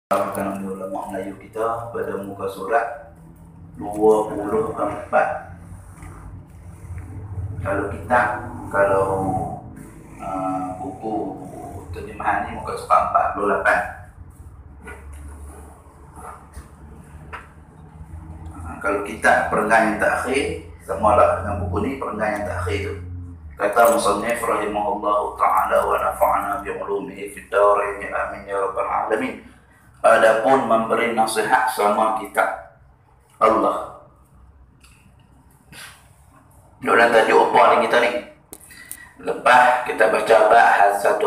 Kalangan ulama Melayu kita pada muka surat 24. Kalau kita, buku terjemahan ni muka surat 48. Kalau kita perenggan yang terakhir, sama lah dengan buku ni, perenggan yang terakhir tu. Kata musannif rahimahullahu ta'ala wa nafa'ana bi'ulumihi fid darain amin ya rabbal alamin. Adapun memberi nasihat sama kita Allah. Dalam tajuk apa ni kita ni? Lepas kita baca satu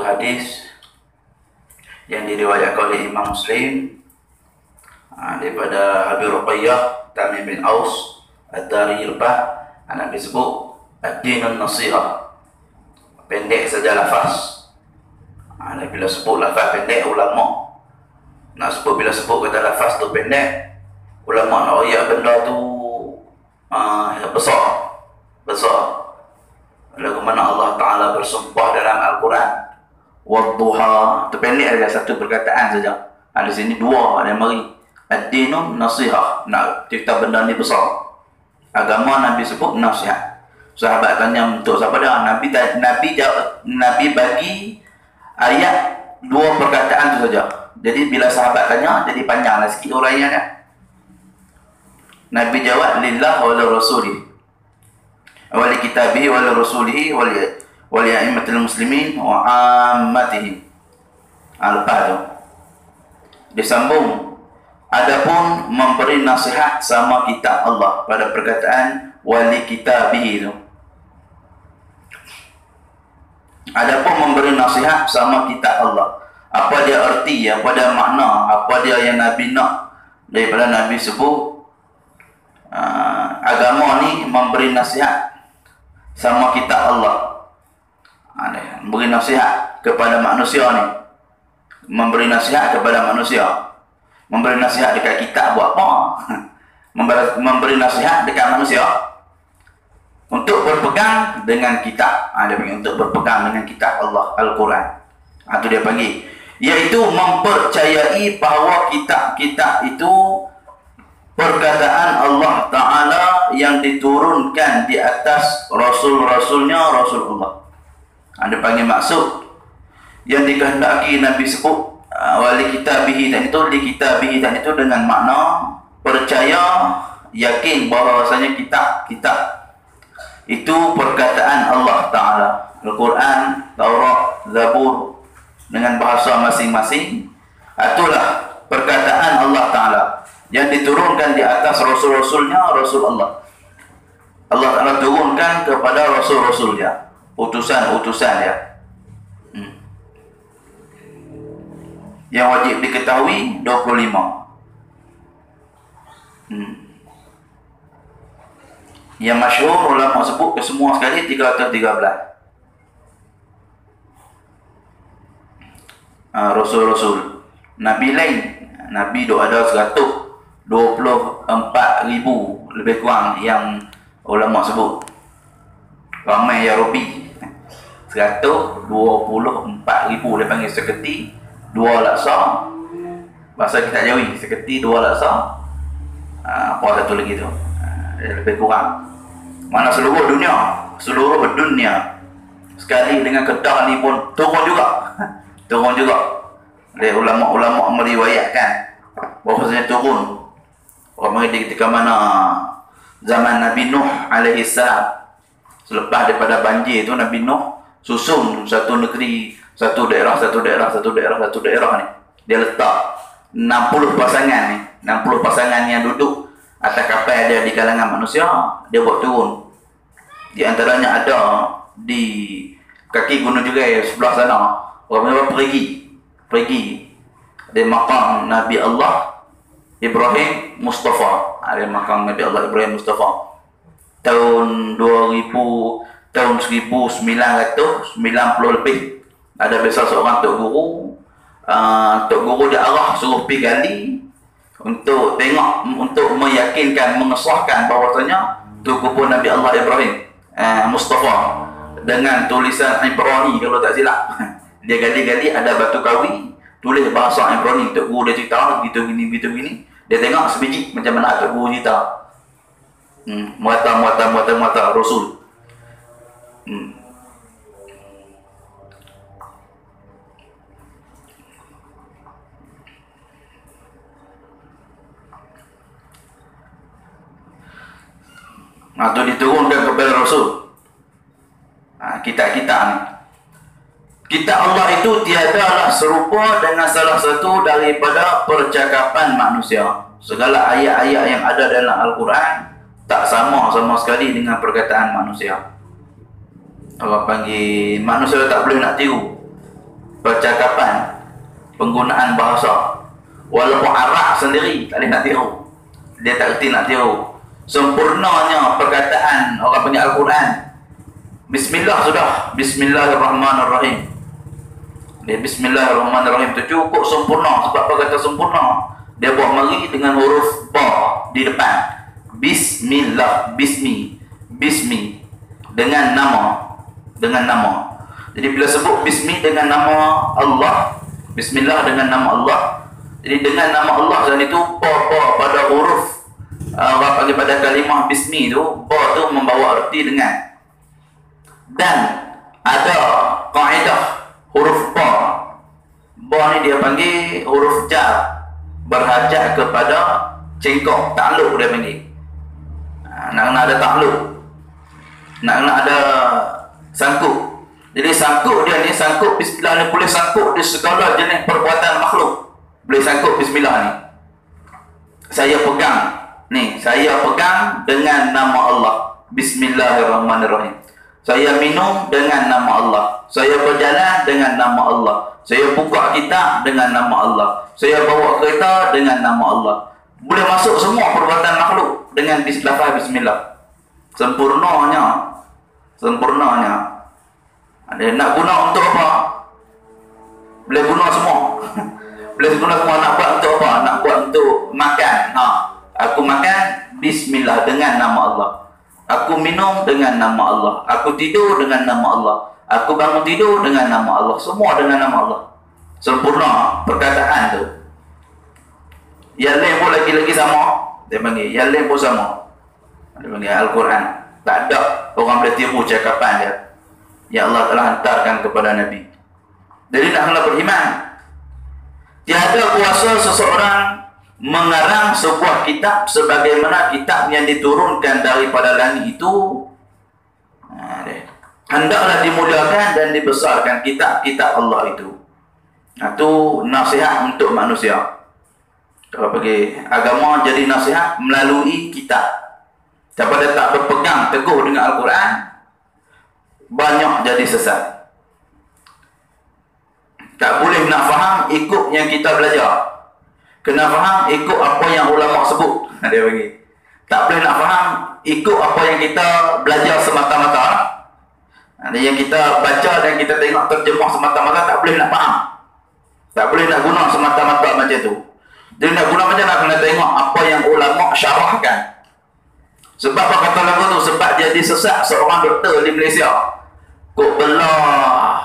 hadis yang diriwayatkan oleh Imam Muslim daripada Abi Ruqayyah Tamim bin Aus Ad-Dari Irbah, Nabi sebut ad-dinun nasihah, pendek saja lafaz. Bila sebut lafaz pendek, ulama nak sebut, bila sebut kata lafaz tu pendek, ulama nak royak benda tu besar. Lagu mana Allah Ta'ala bersumpah dalam Al-Quran, wadduha, tu pendek ada satu perkataan saja. Di sini dua ada yang mari, ad-dinun nasihah, nak cerita benda ni besar. Agama Nabi sebut nasihat. Sahabat tanya untuk siapa dah? Nabi bagi ayat dua perkataan tu saja. Jadi bila sahabat tanya, jadi panjanglah sikit uraiannya. Nabi jawab, lillah wa li rasulih wa li kitabihi wa li rasulihi wa li a'immatil muslimin wa ammatihim. Lepas tu disambung, adapun memberi nasihat sama kitab Allah pada perkataan wali kitabihi itu. Adapun memberi nasihat sama kitab Allah, apa dia erti, apa dia makna, apa dia yang Nabi nak daripada Nabi sebut. Agama ni memberi nasihat sama kitab Allah. Memberi nasihat kepada manusia ni, memberi nasihat kepada manusia. Memberi nasihat dekat kitab buat apa? Memberi nasihat dekat manusia untuk berpegang dengan kitab. Dia panggil untuk berpegang dengan kitab Allah, Al-Quran. Itu dia panggil, iaitu mempercayai bahawa kitab-kitab itu perkataan Allah Ta'ala yang diturunkan di atas Rasul-Rasulnya, Rasulullah. Dia panggil maksud yang dikehendaki Nabi sebut wali kitabihi dan itu, li kitabihi dan itu dengan makna percaya, yakin bahawasanya kitab itu perkataan Allah Ta'ala. Al-Quran, Taurat, Zabur dengan bahasa masing-masing, itulah perkataan Allah Ta'ala yang diturunkan di atas Rasul-Rasulnya, Rasul Allah. Allah Ta'ala turunkan kepada Rasul-Rasul dia, utusan-utusan dia. Yang wajib diketahui 25. Yang masyhur ulama sebut ke semua sekali 313. Rasul-Rasul. Nabi lain, Nabi ada 124,000 lebih kurang yang ulama sebut. Ramai ya Robi. 124,000 dia panggil seketi 2 laksa. Bahasa kita Jawi, seketi 2 laksa. Apa satu lagi tu? Lebih kurang. Mana seluruh dunia sekali dengan Kedah ni pun turun juga. Oleh ulama-ulama meriwayatkan bahawasanya turun. Orang ketika mana zaman Nabi Nuh alaihi salam, selepas daripada banjir tu, Nabi Nuh susun satu negeri, satu daerah ni. Dia letak 60 pasangan ni, 60 pasangan yang duduk atas kapal dia di kalangan manusia, dia buat turun. Di antaranya ada di kaki gunung juga sebelah sana. Orang pergi di makam Nabi Allah Ibrahim Mustafa. Ada makam Nabi Allah Ibrahim Mustafa. Tahun 1990 lebih. Ada biasa seorang Tok Guru dia arah suruh pergi gali untuk tengok, untuk meyakinkan, mengesahkan bahawasanya tu kubur Nabi Allah Ibrahim Mustafa dengan tulisan Ibrani kalau tak silap. Dia gali-gali ada batu kawi, tulis bahasa Ibrani. Tok Guru dia cerita begitu gini. Dia tengok sebiji macam mana Tok Guru cerita. Muatan Rasul. Itu diturunkan kepada Rasul. Kitab-kitab ni. Kitab Allah itu tiadalah serupa dengan salah satu daripada percakapan manusia. Segala ayat-ayat yang ada dalam Al-Quran tak sama sekali dengan perkataan manusia. Orang panggil manusia tak boleh nak tiru percakapan, penggunaan bahasa. Walaupun Arab sendiri tak boleh nak tiru. Dia tak reti nak tiru sempurnanya perkataan orang panggil Al-Quran. Bismillah sudah, Bismillahirrahmanirrahim. Dia Bismillahirrahmanirrahim tu cukup sempurna. Sebab apa kata sempurna? Dia buat mari dengan huruf ba di depan. Bismillah, bismi dengan nama. Jadi bila sebut bismi dengan nama Allah, bismillah dengan nama Allah. Jadi dengan nama Allah dan itu ba pada huruf pada kalimah bismi tu, ba tu membawa erti dengan. Dan ada kaedah huruf ba ni dia panggil huruf jar, berhajat kepada cengkok, takluk dia panggil. Nak ada takluk, nak ada sangkut. Jadi sangkut dia ni, sangkut bismillah ni boleh sangkut di segala jenis perbuatan makhluk. Boleh sangkut bismillah ni. Saya pegang dengan nama Allah, Bismillahirrahmanirrahim. Saya minum dengan nama Allah. Saya berjalan dengan nama Allah. Saya buka kitab dengan nama Allah. Saya bawa kereta dengan nama Allah. Boleh masuk semua perbuatan makhluk dengan lafaz bismillah. Sempurnanya. Dia nak guna untuk apa? Boleh guna semua. Nak buat untuk apa? Nak buat untuk makan. Aku makan bismillah dengan nama Allah. Aku minum dengan nama Allah. Aku tidur dengan nama Allah. Aku bangun tidur dengan nama Allah. Semua dengan nama Allah. Sempurna perkataan tu. Yang lain pun lagi-lagi sama. Dia panggil yang lain pun sama. Dia panggil Al-Quran. Tak ada orang boleh tiru cakapan dia yang Allah telah hantarkan kepada Nabi. Jadi nak kena beriman. Tiada kuasa seseorang mengarang sebuah kitab sebagaimana kitab yang diturunkan daripada langit itu. Hendaklah dimuliakan dan dibesarkan kitab-kitab Allah itu. Itu nasihat untuk manusia. Kalau bagi agama jadi nasihat melalui kitab. Daripada tak berpegang teguh dengan Al-Quran, banyak jadi sesat. Tak boleh nak faham ikut yang kita belajar. Kena faham ikut apa yang ulama sebut. Dia bagi. Tak boleh nak faham ikut apa yang kita belajar semata-mata. Yang kita baca dan kita tengok terjemah semata-mata, tak boleh nak faham. Tak boleh nak guna semata-mata macam tu. Jadi nak guna macam nak kena tengok apa yang ulama syarahkan. Sebab apa kata lagu tu? Sebab jadi sesat seorang doktor di Malaysia. Kok belah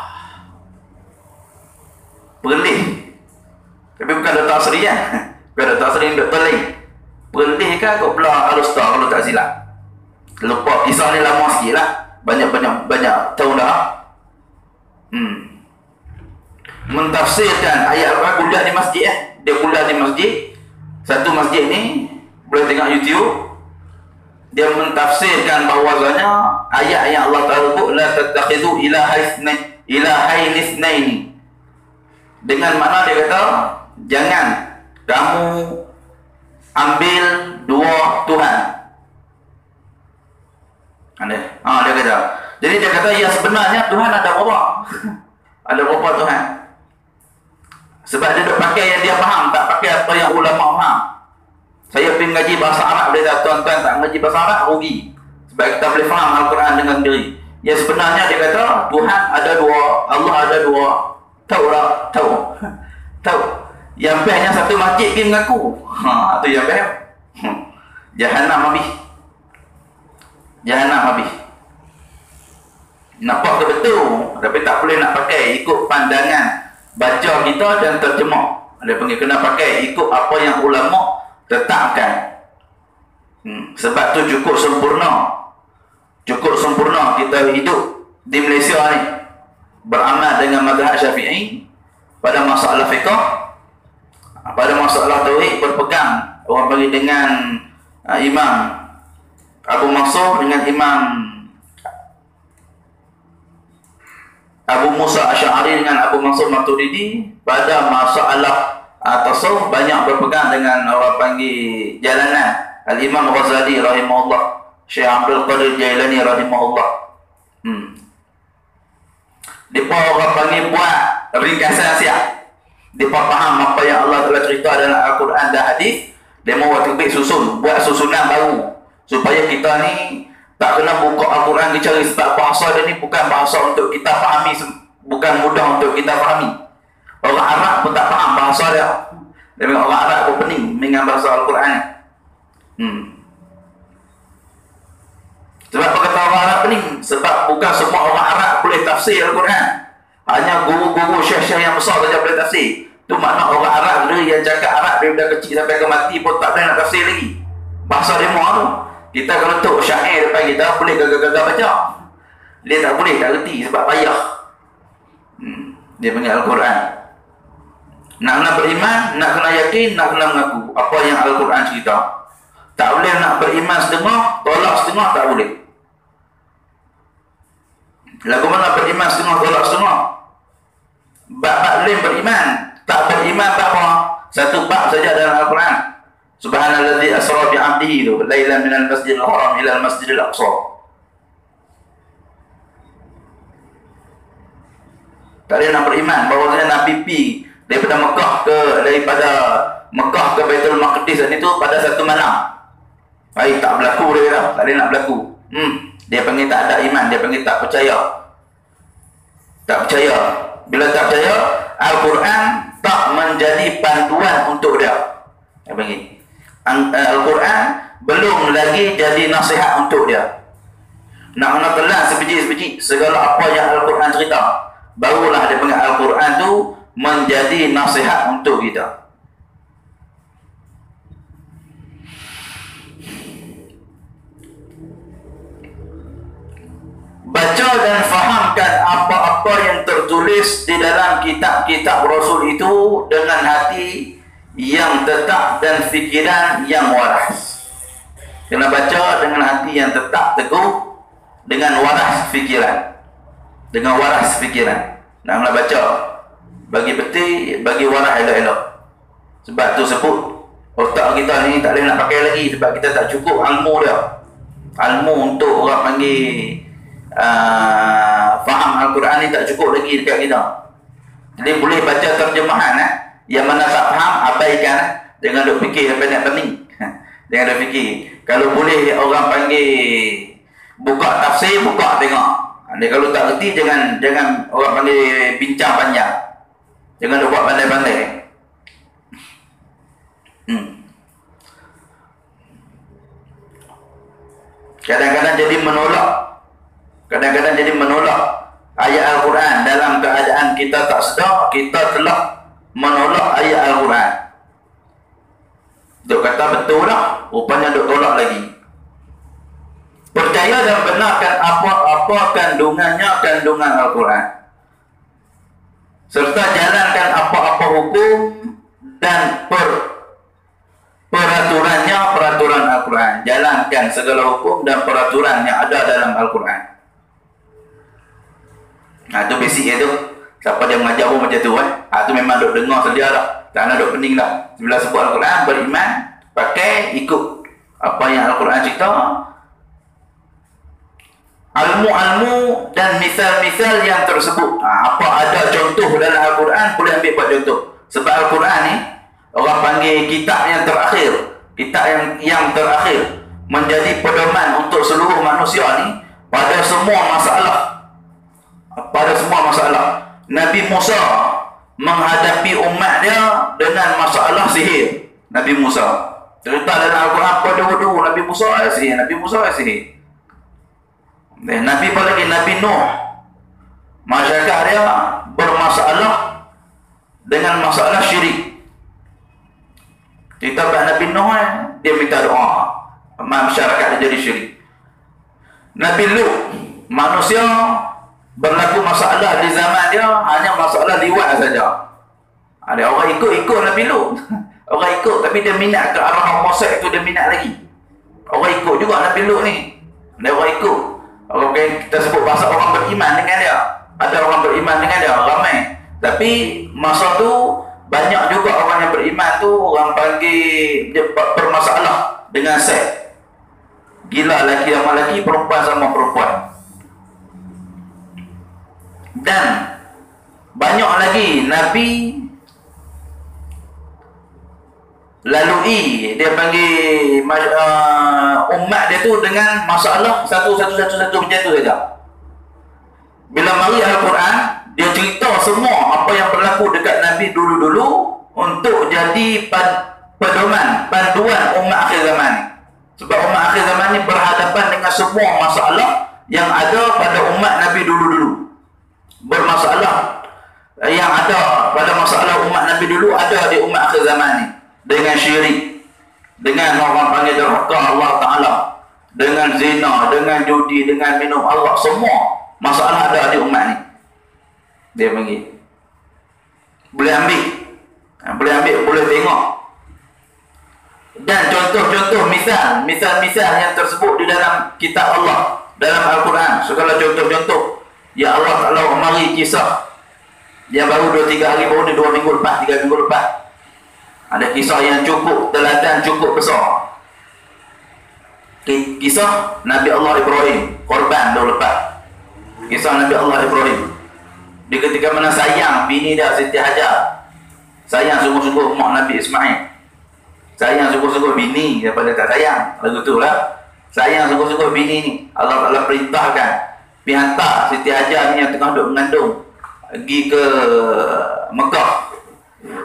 perlih. Tapi bukan doktor asri kan? Bukan doktor asri, doktor lain. Perlih kan kok belah Al-Usta kalau tak silap. Lupa kisah ni lama sikit lah. Banyak tahun dah. Mentafsirkan ayat Al-Quran, kuliah di masjid Dia kuliah di masjid. Satu masjid ni boleh tengok YouTube. Dia mentafsirkan bahawasanya ayat yang Allah Ta'ala sebut la tattakhidhu ilahain itsnaini. Dengan makna dia kata jangan kamu ambil dua Tuhan. Dia kata. Jadi dia kata ya sebenarnya Tuhan ada berapa? Ada berapa Tuhan? Sebab dia duk pakai yang dia faham, tak pakai apa yang ulama faham. Saya pergi ngaji bahasa Arab, dia kata tuan-tuan tak ngaji bahasa Arab rugi. Sebab kita boleh faham Al-Quran dengan sendiri. Ya sebenarnya dia kata Tuhan ada dua, Allah ada dua. Tahu. Yang bestnya satu masjid pergi mengaku. Tu yang best. Jahannam habis. Nampak ke betul? Tapi tak boleh nak pakai ikut pandangan baca kita dan terjemah. Dia panggil kena pakai ikut apa yang ulama tetapkan. Sebab tu cukup sempurna. Cukup sempurna kita hidup di Malaysia ni beramal dengan mazhab Syafi'i pada masalah fiqh, pada masalah tauhid berpegang orang panggil dengan Imam Abu Mansur dengan Imam Abu Musa Asy'ari dengan Abu Mansur Maturidi. Pada masalah tasawuf banyak berpegang dengan orang panggil jalanan Al-Imam Ghazali rahimahullah, Syekh Abdul Qadir Jailani rahimahullah. Depa orang panggil buat ringkasan siap. Depa faham apa yang Allah telah cerita dalam Al-Quran dan hadis. Dia mau buat buat susunan baru supaya kita ni tak kena buka Al-Quran dicari, sebab bahasa dia ni bukan bahasa untuk kita fahami, bukan mudah untuk kita fahami. Orang Arab pun tak faham bahasa dia. Orang Arab pun pening dengan bahasa Al-Quran ni. Sebab apa kata orang Arab pening? Sebab bukan semua orang Arab boleh tafsir Al-Quran. Hanya guru-guru syekh-syekh yang besar saja boleh tafsir. Tu makna orang Arab dia yang cakap Arab daripada kecil sampai ke mati pun tak boleh nak tafsir lagi bahasa dia tu. Kita kalau letak syair depan kita boleh gagal-gagal baca. Dia tak boleh, tak reti sebab payah. Dia panggil Al-Quran. Nak kena beriman, nak kena yakin, nak kena mengaku apa yang Al-Quran cerita. Tak boleh nak beriman setengah, tolak setengah, tak boleh. Lagu mana beriman setengah, tolak setengah? Bab-bab lain beriman, tak beriman bab apa? Satu bab saja dalam Al-Quran. Subhanallazi asra bi'abdihi tu, lailan minal masjidil haram ila al-masjidil aqsa. Tak boleh nak beriman bahawasanya Nabi pi daripada Mekah ke Baitul Maqdis itu pada satu malam. Baik, tak berlaku dia kata. Tak boleh nak berlaku. Dia panggil tak ada iman. Dia panggil tak percaya. Tak percaya. Bila tak percaya, Al-Quran tak menjadi panduan untuk dia. Dia panggil. Al-Quran belum lagi jadi nasihat untuk dia. Nak kena telan sebiji-sebiji segala apa yang Al-Quran cerita. Barulah dia panggil Al-Quran tu menjadi nasihat untuk kita. Baca dan fahamkan apa-apa yang tertulis di dalam kitab-kitab Rasul itu dengan hati yang tetap dan fikiran yang waras. Kena baca dengan hati yang tetap teguh, dengan waras fikiran. Dengan waras fikiran. Nak baca bagi betul, bagi waras elok-elok. Sebab tu sebut otak kita ni tak boleh nak pakai lagi sebab kita tak cukup ilmu dia. Ilmu untuk orang panggil faham Al-Quran ni tak cukup lagi dekat kita. Jadi boleh baca terjemahan yang mana tak faham abaikan. Jangan duk fikir sampai nak pening. Jangan duk fikir. Kalau boleh orang panggil buka tafsir, buka tengok. Dia kalau tak reti jangan orang panggil bincang panjang. Jangan duk buat pandai-pandai. Kadang-kadang jadi menolak ayat Al-Quran dalam keadaan kita tak sedar, kita telah menolak ayat Al-Quran. Duk kata betul lah, rupanya duk tolak lagi. Percaya dan benarkan apa-apa kandungan Al-Quran. Serta jalankan apa-apa hukum dan peraturan Al-Quran. Jalankan segala hukum dan peraturan yang ada dalam Al-Quran. Itu basic dia tu. Siapa dia mengajar pun macam tu tu memang duk dengar sedia dah. Tak nak duk pening dah. Bila sebut Al-Quran, beriman, pakai, ikut apa yang Al-Quran cerita. Ilmu-ilmu dan misal-misal yang tersebut. Apa ada contoh dalam Al-Quran, boleh ambil buat contoh. Sebab Al-Quran ni orang panggil kitab yang terakhir. Kitab yang terakhir menjadi pedoman untuk seluruh manusia ni pada semua masalah. Nabi Musa menghadapi umat dia dengan masalah sihir. Nabi Musa cerita dalam Al-Quran pada dulu Nabi Musa sihir. Nabi apa lagi? Nabi Nuh, masyarakat dia bermasalah dengan masalah syirik. Cerita pada Nabi Nuh, dia minta doa, masyarakat dia jadi syirik. Nabi Lut, manusia berlaku masalah di zaman dia hanya masalah liwat saja. Ada orang ikut Nabi Lut. Orang ikut, tapi dia minat ke arah homoseks tu, dia minat lagi. Orang ikut juga Nabi Lut ni. Ada orang ikut. Orang kita sebut bahasa orang beriman dengan dia. Ada orang beriman dengan dia, ramai. Tapi masa tu banyak juga orang yang beriman tu orang panggil dia bermasalah dengan seks. Gila lelaki sama lelaki, perempuan sama perempuan. Dan banyak lagi Nabi lalui, dia panggil umat dia tu dengan masalah satu macam tu saja. Bila mari Al-Quran, dia cerita semua apa yang berlaku dekat Nabi dulu-dulu untuk jadi pedoman, panduan umat akhir zaman ni. Sebab umat akhir zaman ni berhadapan dengan semua masalah yang ada pada umat Nabi dulu-dulu. Bermasalah yang ada pada masalah umat Nabi dulu ada di umat akhir zaman ni. Dengan syirik, dengan orang panggil derhaka Allah Ta'ala, dengan zina, dengan judi, dengan minum Allah, semua masalah ada di umat ni. Dia panggil. Boleh ambil, boleh tengok. Dan contoh-contoh misal yang tersebut di dalam kitab Allah, dalam Al-Quran, segala contoh-contoh ya Allah Ta'ala mari kisah yang baru 2-3 hari, baru ni 2 minggu lepas, 3 minggu lepas. Ada kisah yang cukup teladan, cukup besar. Kisah Nabi Allah Ibrahim, korban dulu lepas. Kisah Nabi Allah Ibrahim. Di ketika mana sayang bini dia Siti Hajar, sayang sungguh-sungguh mak Nabi Ismail, sayang sungguh-sungguh bini daripada tak sayang. Lagu tu lah, sayang sungguh-sungguh bini ni. Allah Ta'ala perintahkan pergi hantar Siti Hajar ni yang tengah duduk mengandung pergi ke Mekah.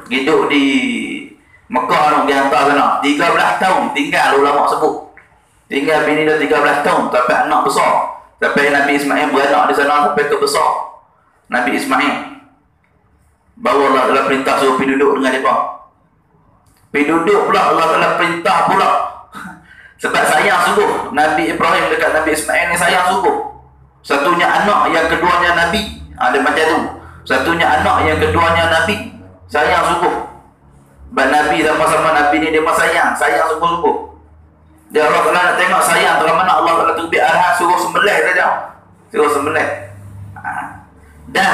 Hidup di Mekah tu, dia hantar sana 13 tahun tinggal ulama sebut. Tinggal bini dia 13 tahun sampai anak besar. Sampai Nabi Ismail beranak di sana sampai ke besar Nabi Ismail. Baru Allah Ta'ala perintah suruh pergi duduk dengan mereka. Pergi duduk pula, Allah Ta'ala perintah pula. Sebab sayang sungguh Nabi Ibrahim dekat Nabi Ismail ni, sayang sungguh. Satunya anak, yang keduanya Nabi. Ada macam tu. Satunya anak, yang keduanya Nabi. Sayang sungguh. Sebab Nabi sama-sama Nabi ni dia masih sayang sungguh-sungguh. Dia Allah Ta'ala nak tengok sayang dalam mana Allah Ta'ala tu biar arahan suruh sembelih saja. Suruh sembelih. Dan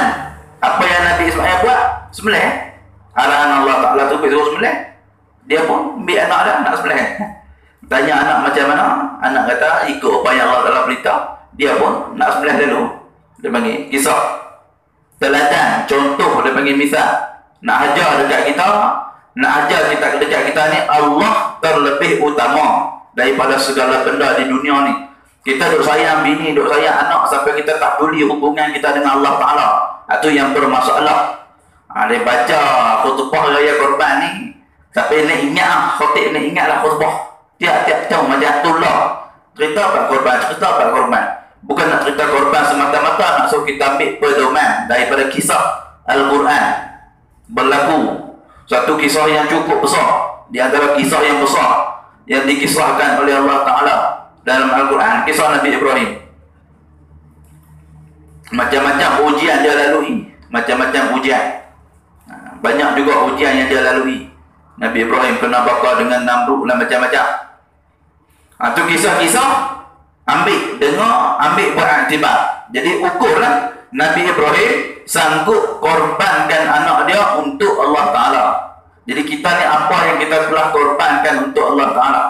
apa yang Nabi Ismail buat? Sembelih. Arahan Allah Ta'ala tu suruh sembelih. Dia pun biar anak dia nak sembelih. Tanya anak macam mana? Anak kata ikut apa yang Allah Ta'ala perintah. Dia pun nak sembelih dulu. Dia panggil kisah teladan, contoh, dia panggil misal. Nak ajar dekat kita, nak ajar kita dekat kita ni, Allah terlebih utama daripada segala benda di dunia ni. Kita duk sayang bini, duk sayang anak sampai kita tak peduli hubungan kita dengan Allah Ta'ala. Itu yang bermasalah. Dia baca khutbah raya korban ni sampai nak ingat, khotib nak ingatlah khutbah tiap-tiap tahun macam tu lah. Cerita apa korban. Bukan nak cerita korban semata-mata, nak suruh kita ambil pedoman daripada kisah Al-Quran. Berlaku satu kisah yang cukup besar, di antara kisah yang besar yang dikisahkan oleh Allah Ta'ala dalam Al-Quran, kisah Nabi Ibrahim. Macam-macam ujian dia lalui, macam-macam ujian. Banyak juga ujian yang dia lalui. Nabi Ibrahim kena bakar dengan Namrud dan macam-macam. Itu kisah-kisah, ambil, dengar, ambil beraktibar. Jadi ukurlah Nabi Ibrahim sanggup korbankan anak dia untuk Allah Ta'ala. Jadi kita ni apa yang kita telah korbankan untuk Allah Ta'ala.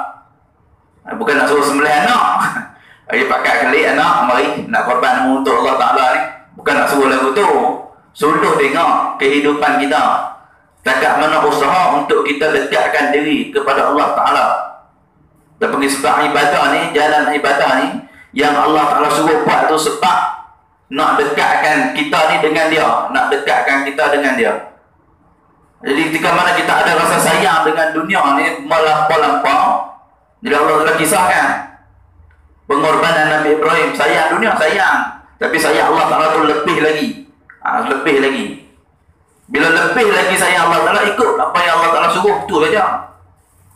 Bukan nak suruh sembelih anak. Hari pakai kali anak, mari nak korban untuk Allah Ta'ala ni. Bukan nak suruh lagu tu. Suluh tengok kehidupan kita. Setakat mana usaha untuk kita dekatkan diri kepada Allah Ta'ala. Dan pergi sebab ibadah ni, jalan ibadah ni, yang Allah Ta'ala suruh buat tu sebab nak dekatkan kita ni dengan dia, nak dekatkan kita dengan dia. Jadi ketika mana kita ada rasa sayang dengan dunia ni melampau-lampau, jadi Allah telah kisahkan pengorbanan Nabi Ibrahim. Sayang dunia, sayang, tapi sayang Allah Ta'ala tu lebih lagi. Lebih lagi. Bila lebih lagi sayang Allah Ta'ala, ikut apa yang Allah Ta'ala suruh, tu saja.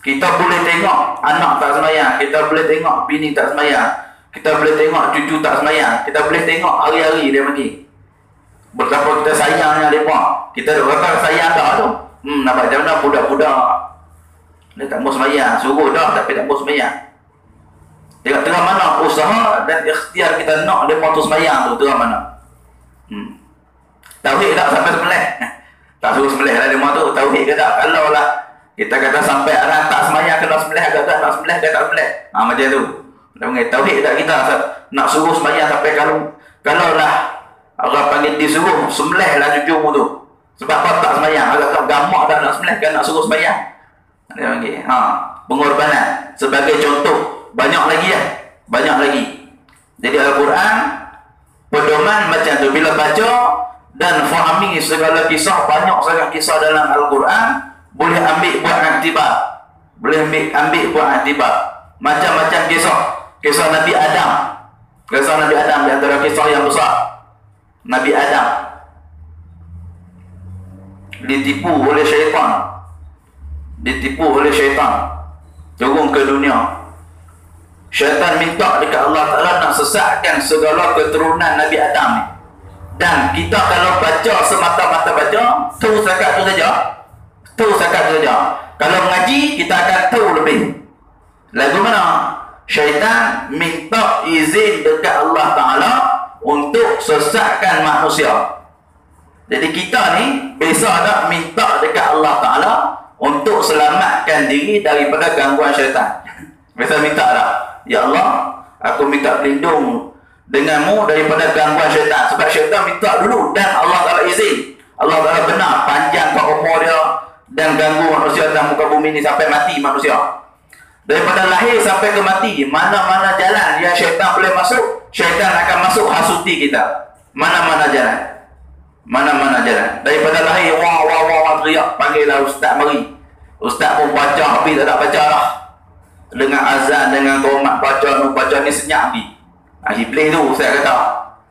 Kita boleh tengok anak tak semayang, kita boleh tengok bini tak semayang, kita boleh tengok cucu tak semayang, kita boleh tengok hari-hari dia pergi. Betapa kita sayangnya mereka. Kita kata sayang dah tu. Nampak macam mana budak-budak. Dia tak mau semayang, suruh dah tapi tak mau semayang. Tengok tengah mana usaha dan ikhtiar kita nak dia tu semayang tu, tengah mana. Tauhid tak sampai sembelih. Tak suruh sembelih lah dia tu. Tauhid ke tak? Kalau lah kita kata sampai arah tak semayang kena sembelih, agak tak nak sembelih, dia tak sembelih. Macam tu. Dia panggil tauhid tak kita nak suruh semayang sampai kalau lah orang panggil disuruh sembelih lah cucumu tu. Sebab kau tak semayang, agak tak gamak dah nak sembelih kan nak suruh semayang. Dia panggil pengorbanan. Sebagai contoh, banyak lagi ya. Banyak lagi. Jadi Al-Quran pedoman macam tu. Bila baca dan fahami segala kisah, banyak sangat kisah dalam Al-Quran, boleh ambil buat aktibar. Boleh ambil buat aktibar. Macam-macam kisah. Kisah Nabi Adam. Kisah Nabi Adam di antara kisah yang besar. Nabi Adam ditipu oleh syaitan. Ditipu oleh syaitan. Turun ke dunia. Syaitan minta dekat Allah Ta'ala nak sesatkan segala keturunan Nabi Adam ni. Dan kita kalau baca semata-mata baca, tahu setakat tu saja. Tahu setakat tu saja. Kalau mengaji, kita akan tahu lebih. Lagu mana? Syaitan minta izin dekat Allah Ta'ala untuk sesatkan manusia. Jadi kita ni biasa nak minta dekat Allah Ta'ala untuk selamatkan diri daripada gangguan syaitan. Biasa minta tak? Ya Allah, aku minta pelindung denganmu daripada gangguan syaitan. Sebab syaitan minta dulu dan Allah Ta'ala izin. Allah Ta'ala benar panjangkan umur dia dan ganggu manusia dalam muka bumi ni sampai mati manusia. Daripada lahir sampai ke mati, mana-mana jalan yang syaitan boleh masuk, syaitan akan masuk hasuti kita. Mana-mana jalan. Mana-mana jalan. Daripada lahir, wah teriak, panggillah ustaz mari. Ustaz pun baca, habis tak baca lah. Dengan azan, dengan komat baca ni senyap ni. Iblis tu, saya kata.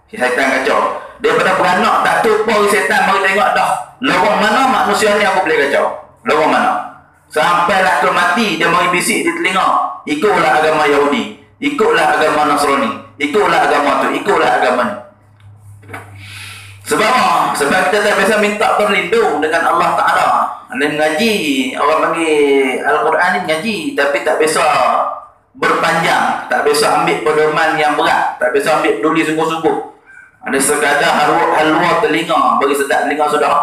Syaitan kacau. Daripada beranak, tak tu pun syaitan mari tengok dah. Lorong mana manusia ni aku boleh kacau? Lorong mana? Sampailah ke mati, dia mari bisik di telinga. Ikutlah agama Yahudi. Ikutlah agama Nasrani. Ikutlah agama tu. Ikutlah agama ni. Sebab apa? Sebab kita tak biasa minta berlindung dengan Allah Ta'ala. Dan ngaji, orang panggil Al-Quran ni ngaji, tapi tak biasa berpanjang. Tak biasa ambil pedoman yang berat. Tak biasa ambil peduli sungguh-sungguh. Ada sekadar halwa telinga, bagi sedap telinga sudah.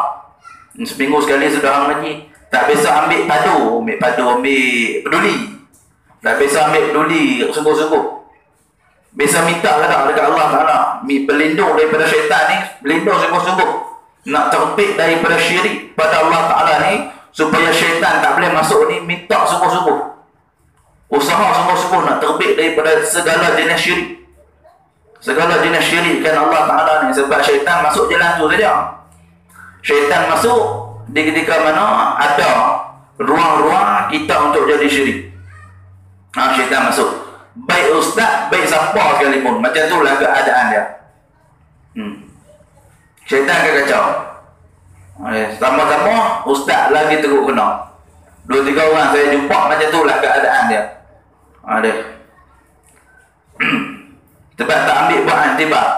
Seminggu sekali sudah ngaji. Tak biasa ambil padu, ambil peduli. Tak biasa ambil peduli sungguh-sungguh. Biasa minta kata dekat Allah Ta'ala, berlindung daripada syaitan ni, berlindung sungguh-sungguh. Nak terpik daripada syirik pada Allah Ta'ala ni, supaya syaitan tak boleh masuk ni, minta sungguh-sungguh. Usaha sungguh-sungguh nak terpik daripada segala jenis syirik. Segala jenis syirik kan Allah Ta'ala ni, sebab syaitan masuk jalan tu saja. Syaitan masuk di ketika mana ada ruang-ruang kita untuk jadi syirik. Syaitan masuk. Baik ustaz, baik siapa sekalipun. Macam itulah keadaan dia. Syaitan akan kacau. Sama-sama ustaz lagi teruk kena. 2-3 orang saya jumpa, macam itulah keadaan dia. Sebab tak ambil buat antibak.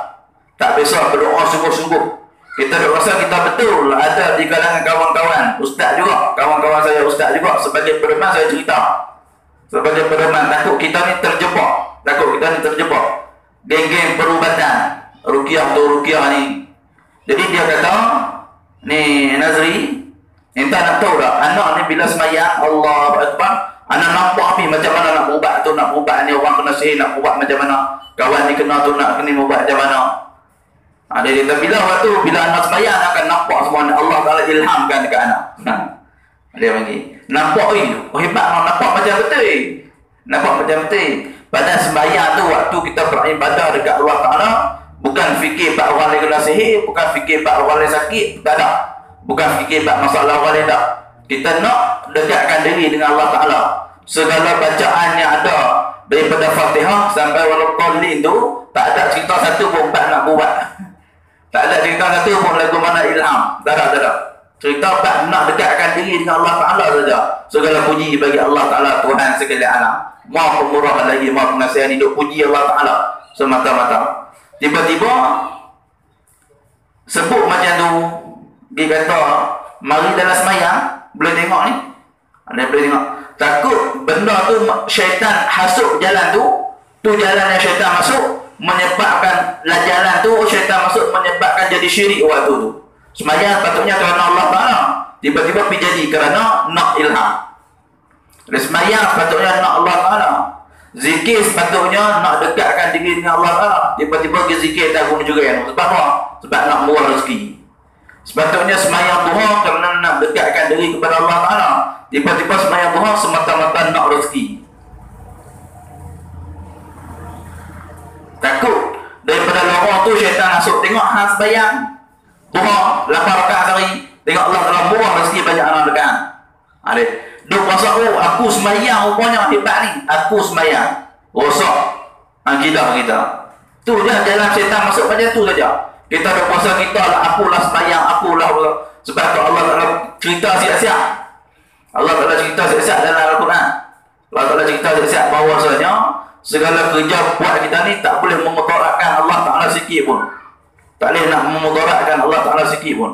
Tak biasa berdoa sungguh-sungguh. Kita rasa kita betul ada di kalangan kawan-kawan ustaz juga, kawan-kawan saya ustaz juga. Sebagai pedoman saya cerita, sebagai pedoman, takut kita ni terjebak. Takut kita ni terjebak geng-geng perubatan ruqyah tu ruqyah ni. Jadi dia kata ni Nazri, entah nak tahu tak, anak ni bila semayang Allahu Akbar, anak nampak ni macam mana nak ubat tu, nak ubat ni orang kena sihir, nak ubat macam mana, kawan ni kena tu nak kena ubat macam mana. Dia kata bila anak semayang akan nampak semua Allah Ta'ala ilhamkan dekat anak. Dia panggil nampak hebat, nampak macam betul. Nampak macam betul. Pada sembahyang tu, waktu kita beribadah dekat Allah Ta'ala, bukan fikir bab orang lain kena sihir, bukan fikir bab orang lain sakit, tak ada. Bukan fikir bab masalah orang lain, tak. Kita nak dekatkan diri dengan Allah Ta'ala. Segala bacaan yang ada daripada Fatihah sampai Walaqallin tu, tak ada cerita satu pun bab nak buat. Tak ada cerita satu pun lagu mana ilham. Tak ada. Cerita bab nak dekatkan diri dengan Allah Ta'ala saja. Segala puji bagi Allah Ta'ala, Tuhan sekalian alam. Maha pemurah lagi, maha pengasihan, hidup puji Allah Ta'ala semata-mata. Tiba-tiba sebut macam tu, dia kata mari dalam semayang. Boleh tengok ni, ada boleh tengok. Takut benda tu syaitan hasuk jalan tu jalan yang syaitan masuk, menyebabkan jalan tu syaitan masuk, menyebabkan jadi syirik waktu tu. Semayang patutnya kerana Allah Ta'ala, tiba-tiba pergi jadi kerana nak ilham. Semayang sepatutnya nak Allah Ta'ala. Zikir sepatutnya nak dekatkan diri dengan Allah Ta'ala, tiba-tiba pergi zikir tak guna juga. Sebab apa? Sebab nak murah rezeki. Sepatutnya semayang duha kerana nak dekatkan diri kepada Allah Ta'ala, tiba-tiba semayang duha semata-mata nak rezeki. Takut daripada lorong tu syaitan masuk, tengok hang sebayang duha 8 rakaat sehari, tengok Allah Ta'ala murah rezeki banyak orang dekat. Ada duk puasa, aku semayang rupanya hebat ni, aku semayang rosak akidah kita. Tu je jalan syaitan masuk macam tu saja. Kita dah puasa, kita lah akulah semayang, akulah. Sebab tu Allah Ta'ala cerita siap-siap. Allah Ta'ala cerita siap-siap dalam Al-Quran. Allah Ta'ala cerita siap-siap bahawasanya segala kerja buat kita ni tak boleh memudaratkan Allah Ta'ala sikit pun. Tak boleh nak memudaratkan Allah Ta'ala sikit pun.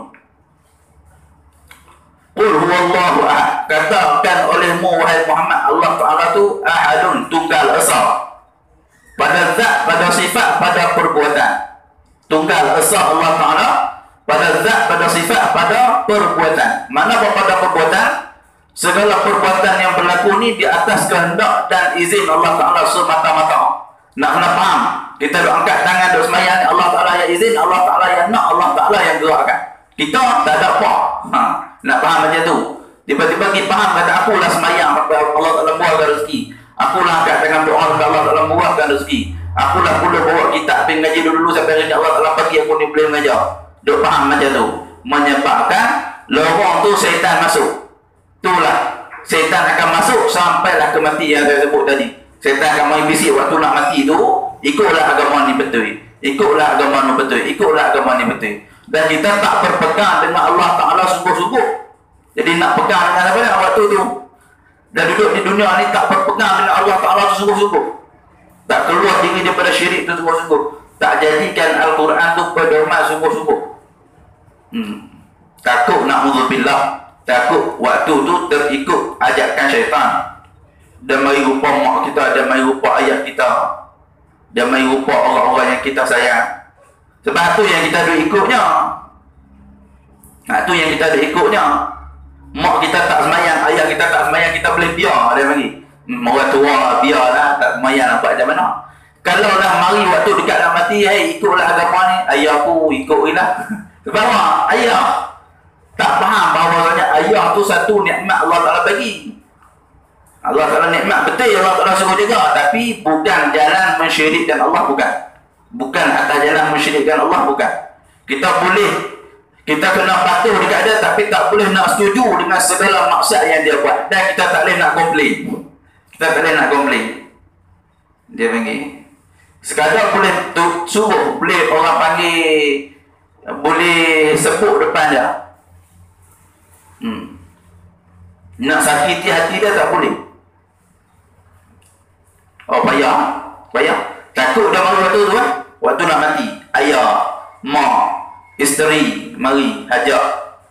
Qul huwallahu ahad. Katakan olehmu wahai Muhammad, Allah Ta'ala tu ahadun, tunggal esa. Pada zat, pada sifat, pada perbuatan. Tunggal esa Allah Ta'ala pada zat, pada sifat, pada perbuatan. Mana pada perbuatan? Segala perbuatan yang berlaku ni di atas kehendak dan izin Allah Ta'ala semata-mata. Nak kena faham. Kita duk angkat tangan, duk semayang, Allah Ta'ala yang izin, Allah Ta'ala yang nak, Allah Ta'ala yang gerakkan. Kita tak ada apa. Nak faham macam tu. Tiba-tiba kita faham, kata akulah semayang, Allah Ta'ala murahkan rezeki. Akulah angkat tangan doa, Allah Ta'ala murahkan rezeki. Akulah pula bawa kitab pergi ngaji dulu sampai hari Allah Ta'ala bagi aku ni boleh mengajar. Duk faham macam tu. Menyebabkan lorong tu syaitan masuk. Itulah syaitan akan masuk sampailah ke mati yang saya sebut tadi. Syaitan akan main bisik waktu nak mati tu, ikutlah agama ni betul, ikutlah agama ni betul, ikutlah agama ni betul. Dan kita tak berpegang dengan Allah Ta'ala sungguh-sungguh. Jadi nak pegang dengan apa waktu tu, dan duduk di dunia ni tak berpegang dengan Allah Ta'ala sungguh-sungguh, tak keluar diri daripada syirik tu sungguh-sungguh, tak jadikan Al-Quran tu pedoman sungguh-sungguh. Takut na'udzubillah, takut waktu tu terikut ajakan syaitan. Dan mari rupa mak kita, dan mari rupa ayah kita, dan mari rupa orang-orang yang kita sayang. Sebab tu yang kita ada ikutnya. Tu yang kita ada ikutnya. Mak kita tak semayang, ayah kita tak semayang, kita boleh biar dia bagi. Orang tua biarlah, tak semayang nampak macam mana. Kalau dah mari waktu dekat nak mati, ikutlah agama ni, ayahku ikutlah. Sebab apa? Ayah tak faham bahawasanya ayah tu satu nikmat Allah Ta'ala bagi. Allah Ta'ala nikmat betul, Allah Ta'ala suruh jaga, tapi bukan jalan mensyirikkan Allah, bukan. Bukan atas jalan mensyirikkan Allah, bukan. Kita kena patuh dekat dia, tapi tak boleh nak setuju dengan segala maksud yang dia buat. Dan kita tak boleh nak komplain. Kita tak boleh nak komplain. Dia panggil. Sekadar boleh suruh, boleh orang panggil, boleh sebut depan dia. Nak sakiti hati dia tak boleh. Oh, payah. Takut dah mari waktu tu waktu nak mati. Ayah, mak, isteri mari hajak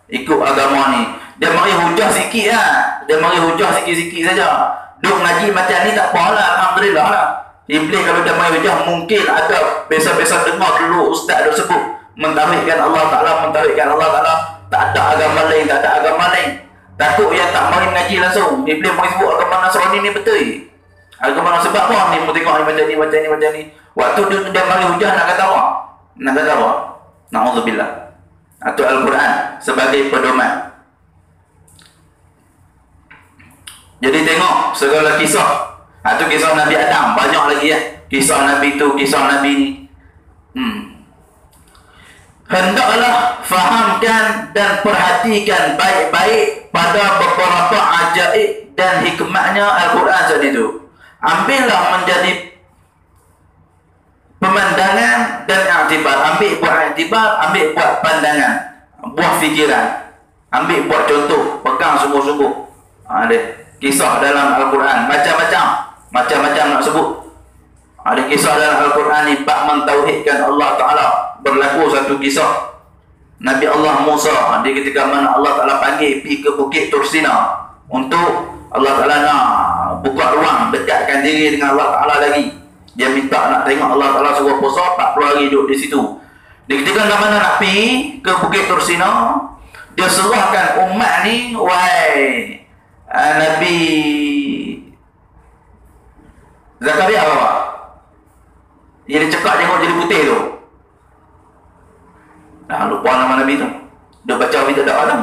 ikut agama ni. Dia mari hujah sikit lah. Dia mari hujah sikit-sikit saja. Duk ngaji macam ni tak apalah, alhamdulillah lah. Iblis kalau dia mari hujah, mungkin ada biasa-biasa dengar dulu ustaz duk sebut mentauhidkan Allah Ta'ala, mentauhidkan Allah Ta'ala. Tak ada agama lain, tak ada agama lain. Takut yang tak mari ngaji langsung. Iblis mari sebut agama Nasrani ni betul. Agama Nasrani sebab apa? Ni tengok ni macam ni. Waktu dia mari hujah nak kata apa? Na'udzubillah. Atau Al-Quran sebagai pedoman. Jadi tengok segala kisah. Itu kisah Nabi Adam, banyak lagi ya. Kisah Nabi tu, kisah Nabi ni. Hendaklah fahamkan dan perhatikan baik-baik pada beberapa ajaib dan hikmahnya Al-Quran tadi tu. Ambillah menjadi pemandangan dan iktibar. Ambil buat iktibar, ambil buat pandangan, buah fikiran. Ambil buat contoh, pegang sungguh-sungguh. Ada kisah dalam Al-Quran macam-macam nak sebut. Ada kisah dalam Al-Quran ni bab mentauhidkan Allah Ta'ala. Berlaku satu kisah Nabi Allah Musa, di ketika mana Allah Ta'ala panggil pergi ke Bukit Tursina untuk Allah Ta'ala nak buka ruang, dekatkan diri dengan Allah Ta'ala lagi. Dia minta nak tengok Allah Ta'ala suruh puasa 40 hari duduk di situ. Di ketika mana nak pergi ke Bukit Tursina, dia serahkan umat ni, wahai Nabi Zakaria apa? Dia cekak jenggot jadi putih tu. Lupa nama Nabi tu. Dia baca berita dakwah tu.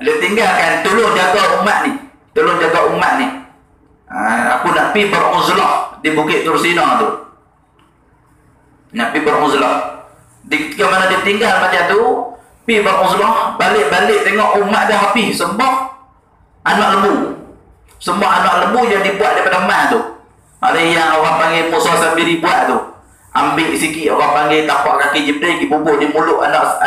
Dia tinggalkan, tolong jaga umat ni. Tolong jaga umat ni. Aku nak pergi beruzlah di Bukit Tursina tu. Nak pergi beruzlah. Di ketika mana dia tinggal macam tu, pergi beruzlah, balik-balik tengok umat dah habis sembah anak lembu. Sembah anak lembu yang dibuat daripada emas tu. Ada yang orang panggil Musa Samiri buat tu. Ambil sikit, orang panggil tapak kaki Jibril, pergi bubur di mulut anak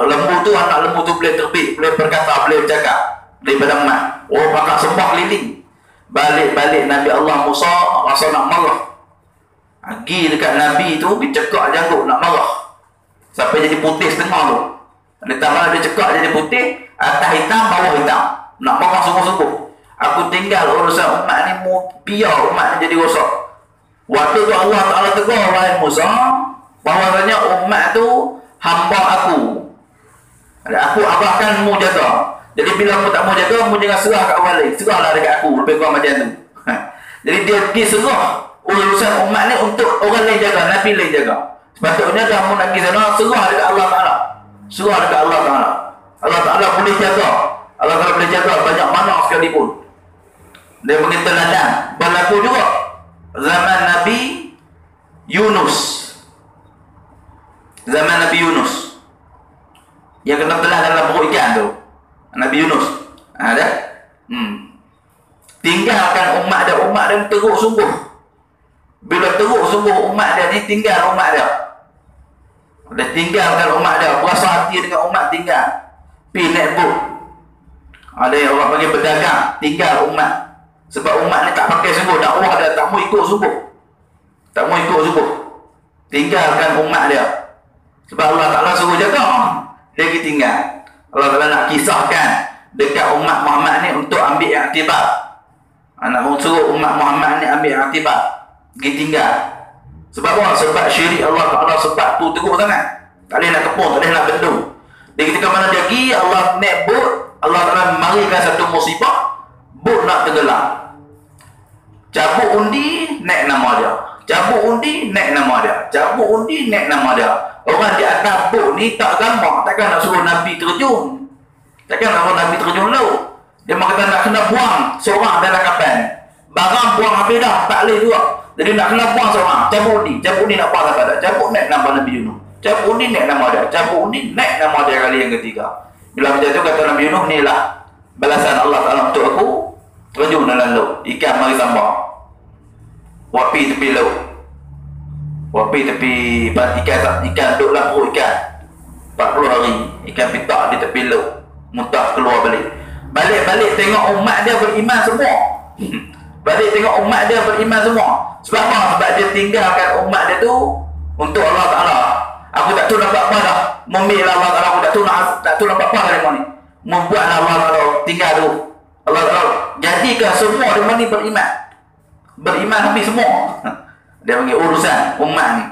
lembu tu. Anak lembu tu boleh terbit, boleh berkata, boleh bercakap daripada emas. Oh, pakak sembah keliling. Balik-balik Nabi Allah Musa rasa nak marah. Pergi dekat Nabi tu, pergi cekak janggut nak marah. Sampai jadi putih setengah tu. Letak mana dia cekak jadi putih, atas hitam, bawah hitam. Nak marah sungguh-sungguh. Aku tinggal urusan umat ni, biar umat ni jadi rosak. Waktu tu Allah Ta'ala tegur wahai Musa, bahawasanya umat tu hamba aku. Aku arahkan mu jaga. Jadi bila mu tak mau jaga, mu jangan serah kat orang lain. Serahlah dekat aku, lebih kurang macam tu. Jadi dia pergi serah urusan umat ni untuk orang lain jaga, Nabi lain jaga. Sepatutnya dah mu nak pergi sana, serah dekat Allah Ta'ala. Serah dekat Allah Ta'ala. Allah Ta'ala boleh jaga. Allah Ta'ala boleh jaga banyak mana sekalipun. Dia panggil teladan. Berlaku juga zaman Nabi Yunus. Zaman Nabi Yunus yang kena telah dalam perut ikan tu, Nabi Yunus. Ada? Tinggalkan umat dia teruk sungguh. Bila teruk sungguh umat dia ni, tinggal umat dia. Dia tinggalkan umat dia, berasa hati dengan umat, tinggal. Pergi naik bot. Ada yang orang panggil berdagang, tinggal umat. Sebab umat ni tak pakai sungguh, dakwah dia tak mau ikut sungguh. Tak mau ikut sungguh. Tinggalkan umat dia. Sebab Allah Ta'ala suruh jaga, dia pergi tinggal. Allah Ta'ala nak kisahkan dekat umat Muhammad ni untuk ambil iktibar. Nak suruh umat Muhammad ni ambil iktibar, pergi tinggal. Sebab apa? Sebab syirik Allah Ta'ala, sebab tu teruk sangat. Tak boleh nak kepung, tak boleh nak bendung. Di ketika mana dia pergi, Allah naik bot, Allah Ta'ala marikan satu musibah, bot nak tenggelam. Cabut undi, naik nama dia. Cabut undi, naik nama dia. Cabut undi, naik nama dia. Orang di atas bot ni tak gampang. Takkan nak suruh Nabi terjun. Takkan nak suruh Nabi terjun laut. Dia kata nak kena buang seorang dalam kapal. Barang buang habis dah, tak boleh juga. Jadi nak kena buang seorang. Cabut undi nak buang siapa dah. Cabut naik nama Nabi Yunus. Cabut undi naik nama dia. Cabut undi naik nama dia kali yang ketiga. Bila macam tu kata Nabi Yunus, ni lah balasan Allah Ta'ala untuk aku. Terjun dalam laut, ikan mari tambah. Wapi tepi laut. Wapi tepi ikan duduk dalam perut ikan 40 hari. Ikan pitak di tepi laut, muntah keluar balik. Balik tengok umat dia beriman semua. Balik tengok umat dia beriman semua. Sebab apa? Sebab dia tinggalkan umat dia tu untuk Allah Ta'ala. Aku tak tahu nak buat apa dah. Memilih Allah Ta'ala, aku tak tahu nak buat apa dari mana. Membuatlah Allah Ta'ala tinggal tu. Allah Ta'ala jadikan semua dia ni beriman. Beriman habis semua. Dia panggil urusan umat ni.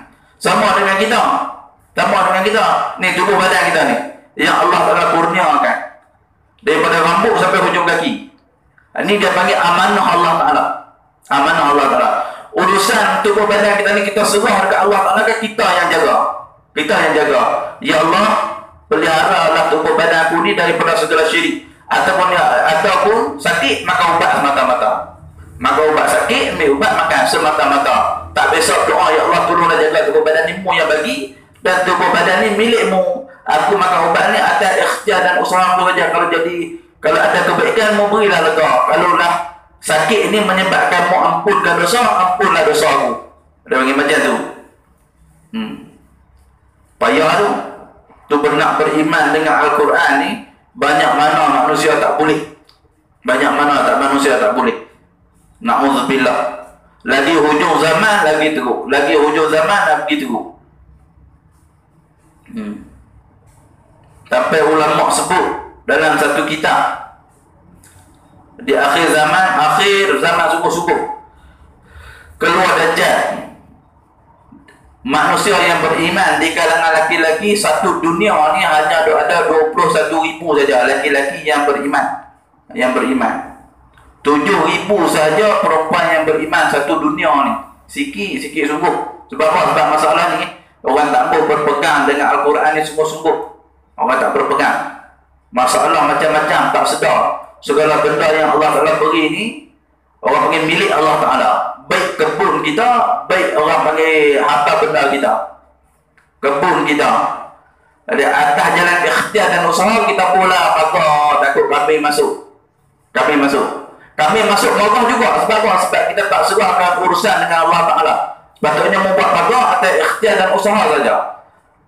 Sama dengan kita. Ni tubuh badan kita ni, yang Allah Ta'ala kurniakan daripada rambut sampai hujung kaki. Ini dia panggil amanah Allah Ta'ala. Amanah Allah Ta'ala. Urusan tubuh badan kita ni, kita serah dekat Allah Ta'ala, kan kita yang jaga. Ya Allah, peliharalah tubuh badan aku ni daripada segala syirik. Ataupun sakit, maka ubat semata-mata. Maka ubat sakit, ambil ubat, makan semata-mata. Tak besok doa, ya Allah tolonglah jaga tubuh badan ni, mu yang bagi, dan tubuh badan ni milikmu. Aku makan ubat ni atas ikhtiar dan usaha aku saja. Kalau ada kebaikan, mu berilah lega. Kalau lah sakit ni menyebabkan mu ampunkan dosa, ampunlah dosa aku. Dia panggil macam tu. Payah tu. tu beriman dengan Al-Quran ni, banyak mana manusia tak boleh. Banyak mana manusia tak boleh. Na'udzubillah. Lagi hujung zaman lagi teruk. Lagi hujung zaman lagi teruk. Sampai ulama sebut dalam satu kitab, di akhir zaman subuh-subuh, keluar Dajjal. Manusia yang beriman di kalangan laki-laki satu dunia ni hanya ada 21,000 saja laki-laki yang beriman. 7,000 saja perempuan yang beriman satu dunia ni. Sikit sungguh. Sebab apa? Sebab masalah ni orang tak mau berpegang dengan Al-Quran ni sungguh-sungguh. Orang tak berpegang. Masalah macam-macam tak sedar. Segala benda yang Allah Ta'ala beri ni, orang panggil milik Allah Ta'ala. Baik kebun kita, baik orang panggil harta benda kita. Kebun kita. Jadi atas jalan ikhtiar dan usaha kita pula pagar takut kami masuk. Kami masuk marah juga. Sebab apa? Sebab kita tak serahkan urusan dengan Allah Ta'ala. Sepatutnya membuat pagar atas ikhtiar dan usaha saja.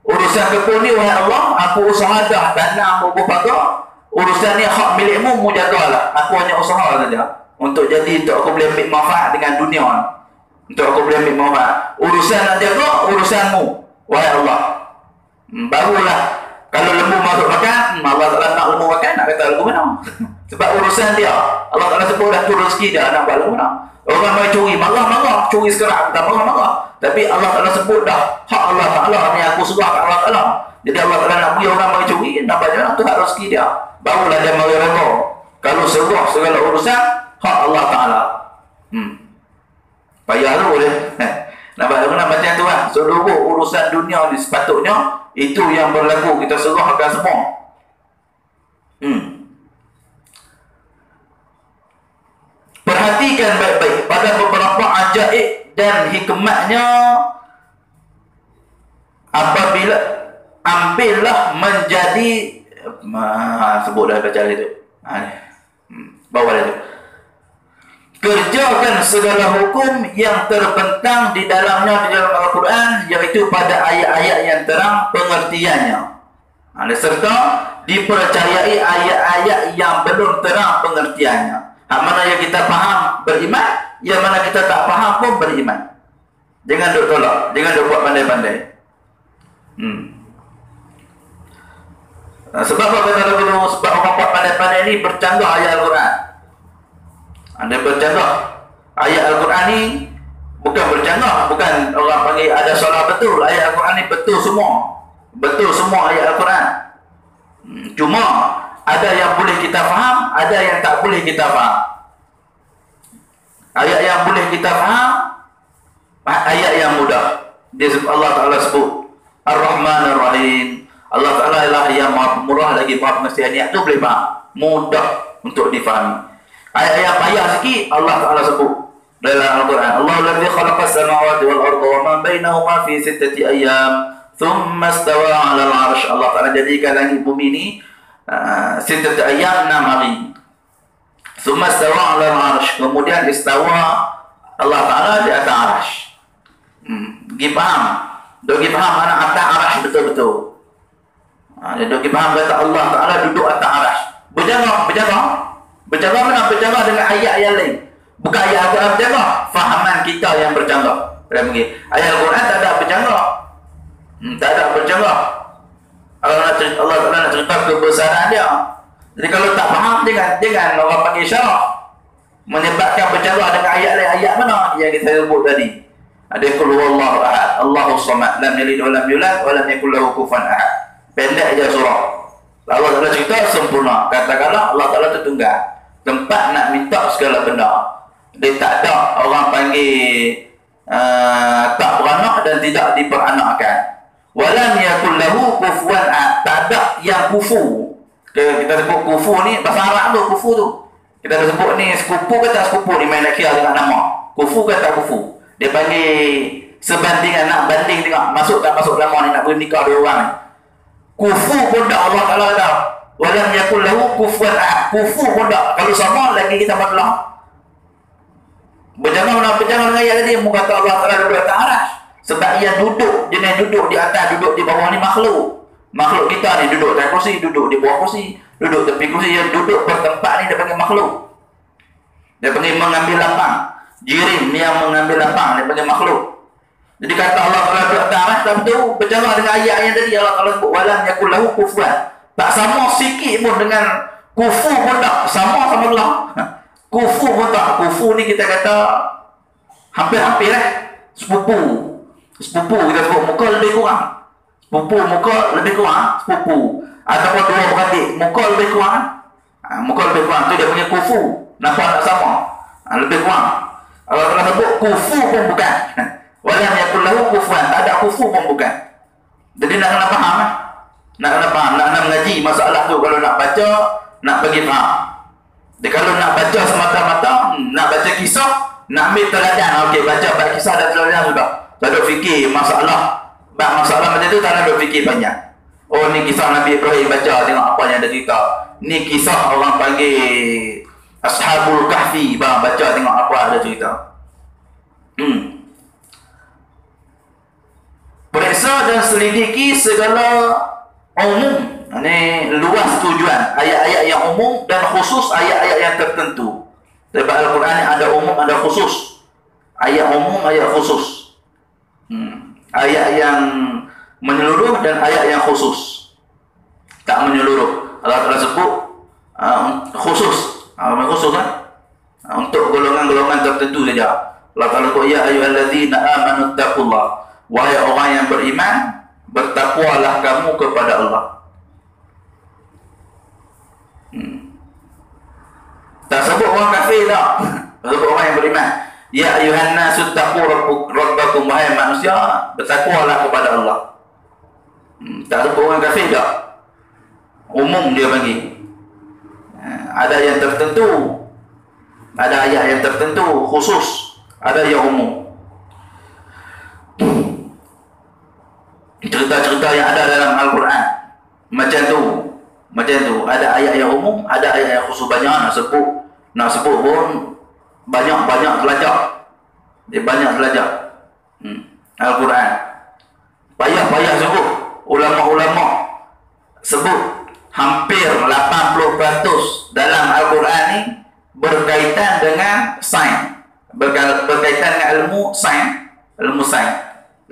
Urusan kebun ni, wahai Allah, aku usaha dah tanam bubuh pagar. Urusan ni hak milikmu, mu jagalah. Aku hanya usaha saja. Untuk aku boleh ambil manfaat dengan dunia ni. Untuk aku boleh ambil manfaat. Urusan nak jaga, urusanmu, wahai Allah. Barulah. Kalau lembu masuk makan, Allah Ta'ala nak lembu makan, nak kata lembu mana? Sebab urusan dia. Allah Ta'ala sebut dah tu rezeki dia, nak buat lembu mana? Orang main curi, marah. Curi sekarang, tak marah. Tapi Allah Ta'ala sebut dah, hak Allah Ta'ala ni aku serah kat Allah Ta'ala. Jadi Allah Ta'ala nak beri orang main curi, nak buat mana? Tu hak rezeki dia. Barulah dia mari reda. Kalau serah segala urusan, hak Allah Ta'ala. Payah tu boleh. Nampak tak macam tu kan? Seluruh urusan dunia ni sepatutnya itu yang berlaku, kita serahkan semua. Perhatikan baik-baik pada beberapa ajaib dan hikmatnya apabila ambillah menjadi sebut dah baca itu. Bawah itu. Kerjakan segala hukum yang terbentang di dalamnya di dalam Al-Quran, iaitu pada ayat-ayat yang terang pengertiannya. Serta dipercayai ayat-ayat yang belum terang pengertiannya. Hak mana yang kita faham beriman, yang mana kita tak faham pun beriman. Jangan duk tolak, jangan duk buat pandai-pandai. Sebab apa kata Nabi Nuh? Sebab orang buat pandai-pandai ni bercanggah ayat Al-Quran. Anda bercanggah ayat Al-Quran ni, bukan bercanggah, bukan orang panggil ada salah betul. Ayat Al-Quran ni betul semua ayat Al-Quran. Cuma ada yang boleh kita faham, ada yang tak boleh kita faham. Ayat yang boleh kita faham, ayat yang mudah. Allah Ta'ala sebut Ar-Rahman Ar-Rahim. Allah Ta'ala ialah yang maha pemurah lagi maha pengasih. Ayat tu boleh faham, mudah untuk difahami. Ayat yang payah sikit Allah Ta'ala sebut dalam Al-Quran. Allahu alladhi khalaqas samawati wal arda wa ma bainahuma fi 6 ayyam thumma istawa 'ala al-'arsy. Allah Ta'ala jadikan langit bumi ni 6 ayyam, 6 hari. Thumma istawa 'ala al-'arsy. Kemudian istawa Allah Ta'ala di atas 'arsy. Pergi faham. Pergi faham mana atas 'arsy betul-betul. Dia pergi faham kata Allah Ta'ala duduk atas 'arsy. Bercanggah mana? Bercanggah dengan ayat yang lain. Bukan ayat Al-Quran bercanggah, fahaman kita yang bercanggah. Ayat Al-Quran tak ada bercanggah. Tak ada bercanggah. Allah Ta'ala nak cerita kebesaran dia. Jadi kalau tak faham, jangan orang panggil syarah. Menyebabkan bercanggah dengan ayat lain. Ayat mana yang kita sebut tadi? Ada qul huwallahu ahad, Allahus samad, lam yalid wa lam yulad wa lam yakul lahu kufuwan ahad. Pendek je surah. Allah Ta'ala cerita sempurna. Katakanlah Allah Ta'ala itu tunggal. Tempat nak minta segala benda. Dia tak ada orang panggil tak beranak dan tidak diperanakkan. Walam yakul lahu kufuwan ahad. Tak ada yang kufu. Kita sebut kufu ni, bahasa Arab tu kufu tu. Kita sebut ni sepupu kata sepupu ni, main nak kira dengan nama. Kufu kata kufu. Dia panggil sebandingan, nak banding tengok masuk tak masuk nama ni, nak beri nikah dua orang ni. Kufu pun tak Allah Ta'ala kata. Walam yakul lahu kufuwan ahad. Kufu pun tak. Kalau sama lagi kita masalah. Berjangan dengan ayat tadi, mu kata Allah Ta'ala duduk atas arasy. Sebab ia duduk, jenis duduk di atas, duduk di bawah ni makhluk. Makhluk kita ni duduk atas kursi, duduk di bawah kursi, duduk tepi kursi, yang duduk bertempat ni dia panggil makhluk. Dia panggil mengambil lapang. Jirim ni yang mengambil lapang, dia panggil makhluk. Jadi kata Allah Ta'ala berkata, tak betul, bercara dengan ayat yang tadi, Allah Ta'ala sebut, walam yakul lahu kufuwan. Tak sama sikit pun dengan kufu pun tak, sama Allah. Kufu pun tak, kufu ni kita kata, hampir-hampir sepupu. Sepupu kita sebut, muka lebih kurang. Sepupu, muka lebih kurang, sepupu. Ataupun dua beradik, muka lebih kurang. Muka lebih kurang, tu dia punya kufu. Nampak tak sama? Lebih kurang. Allah Ta'ala sebut, kufu pun bukan. Walam yakul lahu kufuwan, tak ada kufu pun bukan. Jadi nak kena faham nak kena faham, nak mengaji masalah tu. Kalau nak baca, nak bagi faham. Jadi kalau nak baca semata-mata, nak baca kisah, nak ambil teladan, okey, baca bab kisah dan teladan juga. Tak ada fikir masalah. Bab masalah macam tu tak ada fikir banyak. Oh, ni kisah Nabi Ibrahim, baca tengok apa yang ada cerita. Ni kisah orang panggil Ashabul Kahfi, baca tengok apa ada cerita. Periksa dan selidiki segala umum, ini luas tujuan ayat-ayat yang umum dan khusus ayat-ayat yang tertentu. Sebab Al-Quran ni ada umum, ada khusus. Ayat umum, ayat khusus. Ayat yang menyeluruh dan ayat yang khusus. Tak menyeluruh. Allah Ta'ala sebut khusus. Khusus kan? Untuk golongan-golongan tertentu saja. Allah Ta'ala sebut, ya ayyuhalladzina amanu taqullah. Wahai orang yang beriman, bertakwalah kamu kepada Allah. Tak sebut orang kafir tak. Sebut orang yang beriman. Ya ayuhan nasu taqu rabbakum, wahai manusia, bertakwalah kepada Allah. Tak sebut orang kafir tak. Umum dia bagi. Ada yang tertentu, ada ayat yang tertentu khusus, ada yang umum. Cerita-cerita yang ada dalam Al-Quran macam tu ada ayat yang umum, ada ayat yang khusus. Banyak nak sebut pun banyak telajak. Dia banyak telajak Al-Quran. Payah sebut. Ulama-ulama sebut hampir 80% dalam Al-Quran ni berkaitan dengan sains, berkaitan dengan ilmu sains. 80%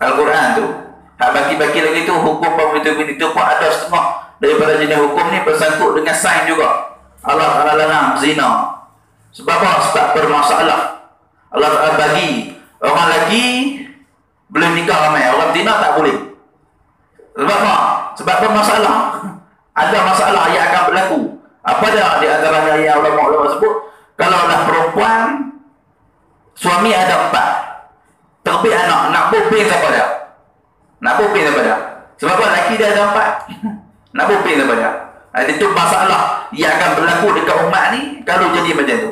Al-Quran tu. Hak baki-baki lagi tu, hukum begitu pun ada setengah daripada jenis hukum ni bersangkut dengan sains juga. Allah Ta'ala larang zina. Sebab apa? Sebab bermasalah. Allah Ta'ala bagi orang lelaki boleh nikah ramai, orang zina tak boleh. Sebab apa? Sebab bermasalah. Ada masalah yang akan berlaku. Apa dah di antaranya yang ulama-ulama sebut? Kalau dah perempuan, suami ada 4, terbit anak, nak puping siapa dia? Nak puping siapa dia? Sebab apa? Lelaki dia ada 4. Nak puping siapa dia? Itu masalah yang akan berlaku dekat umat ni kalau jadi macam tu.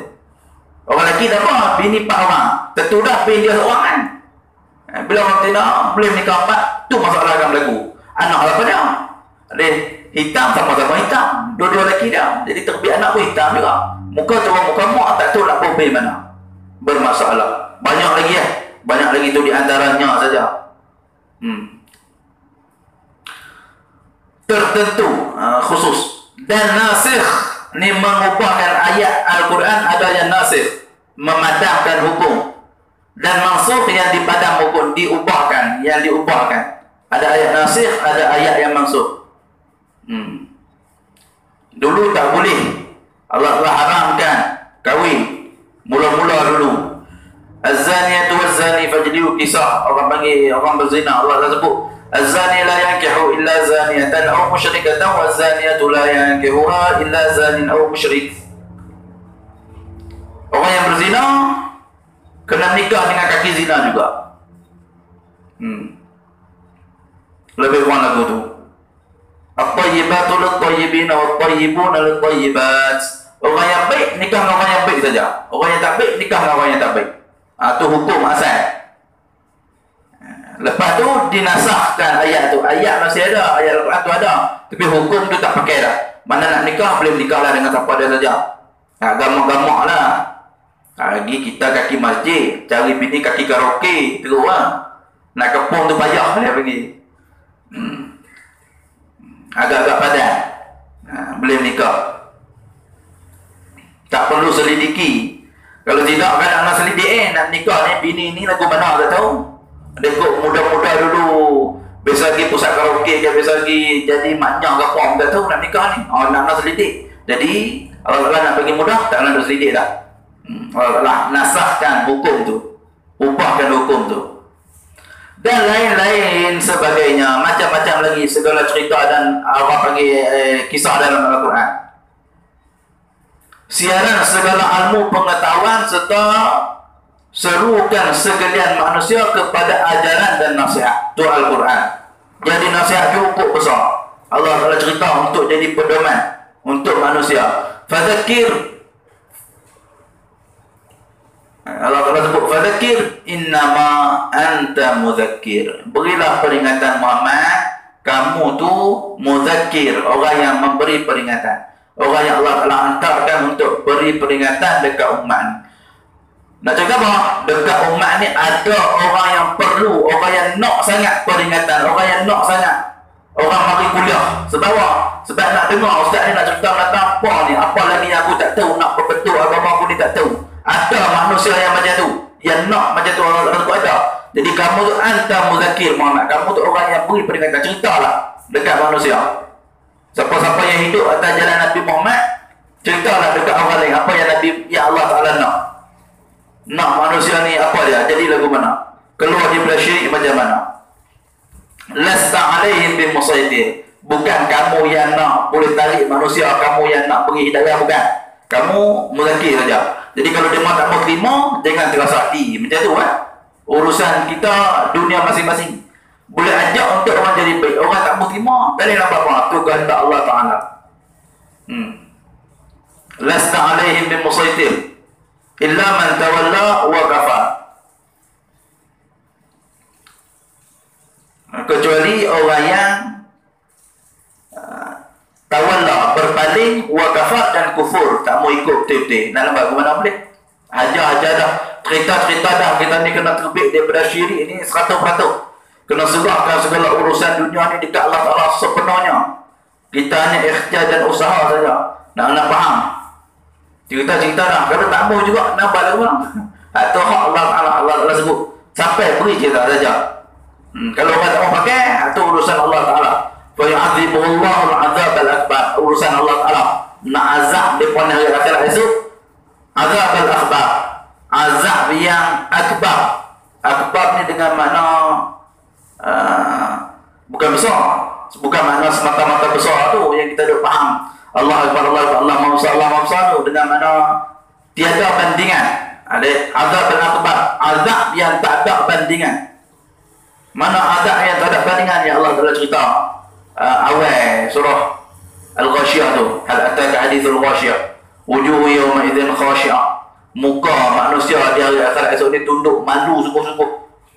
Orang lelaki dah apa? Bini 4 orang. Tentu dah bini dia seorang kan? Bila orang tidak boleh nikah 4, tu masalah akan berlaku. Anak apa dia? Dia hitam sama-sama hitam. Dua-dua lelaki dia. Jadi terbit anak pun hitam juga. Muka tu muka mak, tak tahu nak puping mana. Bermasalah. Banyak lagi Banyak lagi itu di antaranya saja. Tertentu khusus. Dan nasikh ni mengubahkan ayat Al-Quran, ada yang nasikh, memadamkan hukum. Dan mansukh yang dipadam hukum, diubahkan, yang diubahkan. Ada ayat nasikh, ada ayat yang mansukh. Dulu tak boleh. Allah telah haramkan kahwin. Mula-mula dulu. Az-zaniyatu waz-zani fajlidu kisah. Orang panggil orang berzina. Allah telah sebut, az-zani la yankihu illa zaniyatan aw musyrikatan waz-zaniyatu la yankihuha illa zanin aw musyrik. Orang yang berzina kena nikah dengan kaki zina juga. Lebih kurang lagu tu. At-tayyibatu lit-tayyibina wat-tayyibuna lit-tayyibat. Orang yang baik nikah dengan orang yang baik saja. Orang yang tak baik nikah dengan orang yang tak baik. Tu hukum asal. Lepas tu dinasahkan ayat tu. Ayat masih ada, ayat Al-Quran tu ada. Tapi hukum tu tak pakai dah. Mana nak nikah, boleh nikahlah dengan siapa dia saja. Gamak-gamak lah. Lagi kita kaki masjid, cari bini kaki karaoke, teruk lah. Nak kepung tu payah dia pergi. Agak-agak padan. Boleh menikah. Tak perlu selidiki. Kalau tidak kan nak selidik nak nikah ni bini ni lagu mana tak tahu. Dia kok muda-muda dulu biasa pergi pusat karaoke ke, biasa pergi jadi maknya ke apa, tak tahu nak nikah ni. Nak selidik. Jadi Allah Ta'ala nak bagi mudah, tak nak selidik dah. Allah Ta'ala nasahkan hukum tu, ubahkan hukum tu. Dan lain-lain sebagainya, macam-macam lagi segala cerita dan Allah bagi kisah dalam Al-Quran. Siaran segala ilmu pengetahuan serta serukan sekalian manusia kepada ajaran dan nasihat. Itu Al-Quran. Jadi nasihat cukup besar. Allah Ta'ala cerita untuk jadi pedoman untuk manusia. Fadzakir, Allah Ta'ala sebut fadzakir innama anta muzakkir. Berilah peringatan Muhammad, kamu tu muzakkir, orang yang memberi peringatan. Orang yang Allah Ta'ala hantarkan untuk beri peringatan dekat umat ni. Nak cakap apa? Dekat umat ni ada orang yang perlu, orang yang nak sangat peringatan, orang yang nak sangat orang mari kuliah. Sebab apa? Sebab nak dengar ustaz ni nak cerita tentang apa ni, apa lagi yang aku tak tahu, nak perbetul agama aku ni tak tahu. Ada manusia yang macam tu, yang nak macam tu, Allah Ta'ala ada. Jadi kamu tu anta muzakkir Muhammad, kamu tu orang yang beri peringatan, ceritalah dekat manusia. Siapa-siapa yang hidup atas jalan Nabi Muhammad, ceritalah dekat orang lain apa yang Nabi, ya Allah Ta'ala nak manusia ni apa dia, jadi lagu mana, keluar daripada syirik macam mana. Lasta alaihim bimusaitir, bukan kamu yang nak boleh tarik manusia, kamu yang nak beri hidayah, bukan. Kamu muzakkir saja. Jadi kalau dia tak mau terima, jangan terasa hati macam tu kan. Urusan kita dunia masing-masing. Boleh ajak untuk orang jadi baik, orang tak mau terima, tak boleh nak apa-apa. Tu kehendak Allah Ta'ala. Lasta alaihim bimusaitir illa man tawalla wa kafar. Kecuali orang yang tawalla, berpaling, wa kafar, dan kufur, tak mau ikut betul-betul. Nak nampak ke mana boleh? Hajar dah, cerita-cerita dah, kita ni kena terbit daripada syirik ni 100%. Kena serahkan segala urusan dunia ni dekat Allah Ta'ala sepenuhnya. Kita hanya ikhtiar dan usaha saja. Nak faham? Cerita-cerita dah, kalau tak mau juga, nampak lagu mana? Itu hak Allah Ta'ala, Allah Ta'ala sebut. Sampai beri cerita saja. Kalau orang tak mau pakai, itu urusan Allah Ta'ala. Fayu'adzibuhullahu al-'adzab al-akbar. Urusan Allah Ta'ala. Nak azab di pada hari akhirat esok, azab al-akbar, azab yang akbar. Akbar ni dengan makna bukan besar, bukan makna semata-mata besar tu yang kita dah faham. Allah Akbar, Allah Akbar, Allah Maha Besar, Allah Maha Besar tu dengan makna tiada bandingan. Ada azab al-akbar, azab yang tak ada bandingan. Mana azab yang tak ada bandingan yang Allah telah cerita awal surah Al-Ghashiyah tu. Hal ataka hadithul Ghashiyah, wujuhu yawma idzin khashi'ah. Muka manusia di hari akhirat esok ni tunduk malu sungguh-sungguh.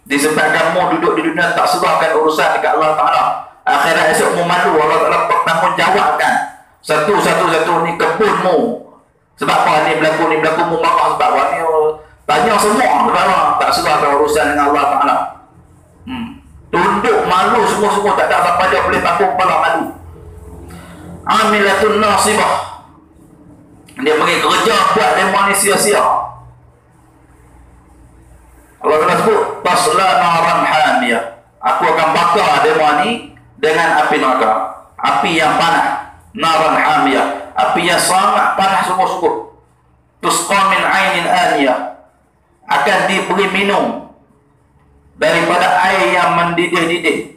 Disebabkan kamu duduk di dunia tak serahkan urusan dekat Allah Ta'ala. Akhirat esok mu malu, Allah Ta'ala bertanggungjawabkan satu-satu ni kebunmu. Sebab apa ni berlaku mu marah sebab apa ni, tanya semua sebab apa tak serahkan urusan dengan Allah Ta'ala. Tunduk malu semua-semua, tak ada siapa dia boleh tanggung kepala malu. Amilatun nasibah, dia pergi kerja buat demo ni sia-sia. Allah Ta'ala sebut tasla naran hamiyah, aku akan bakar demo ni dengan api neraka, api yang panas. Naran hamiyah, api yang sangat panas sungguh-sungguh. Tusqa min ainin aniyah, akan diberi minum daripada air yang mendidih-didih.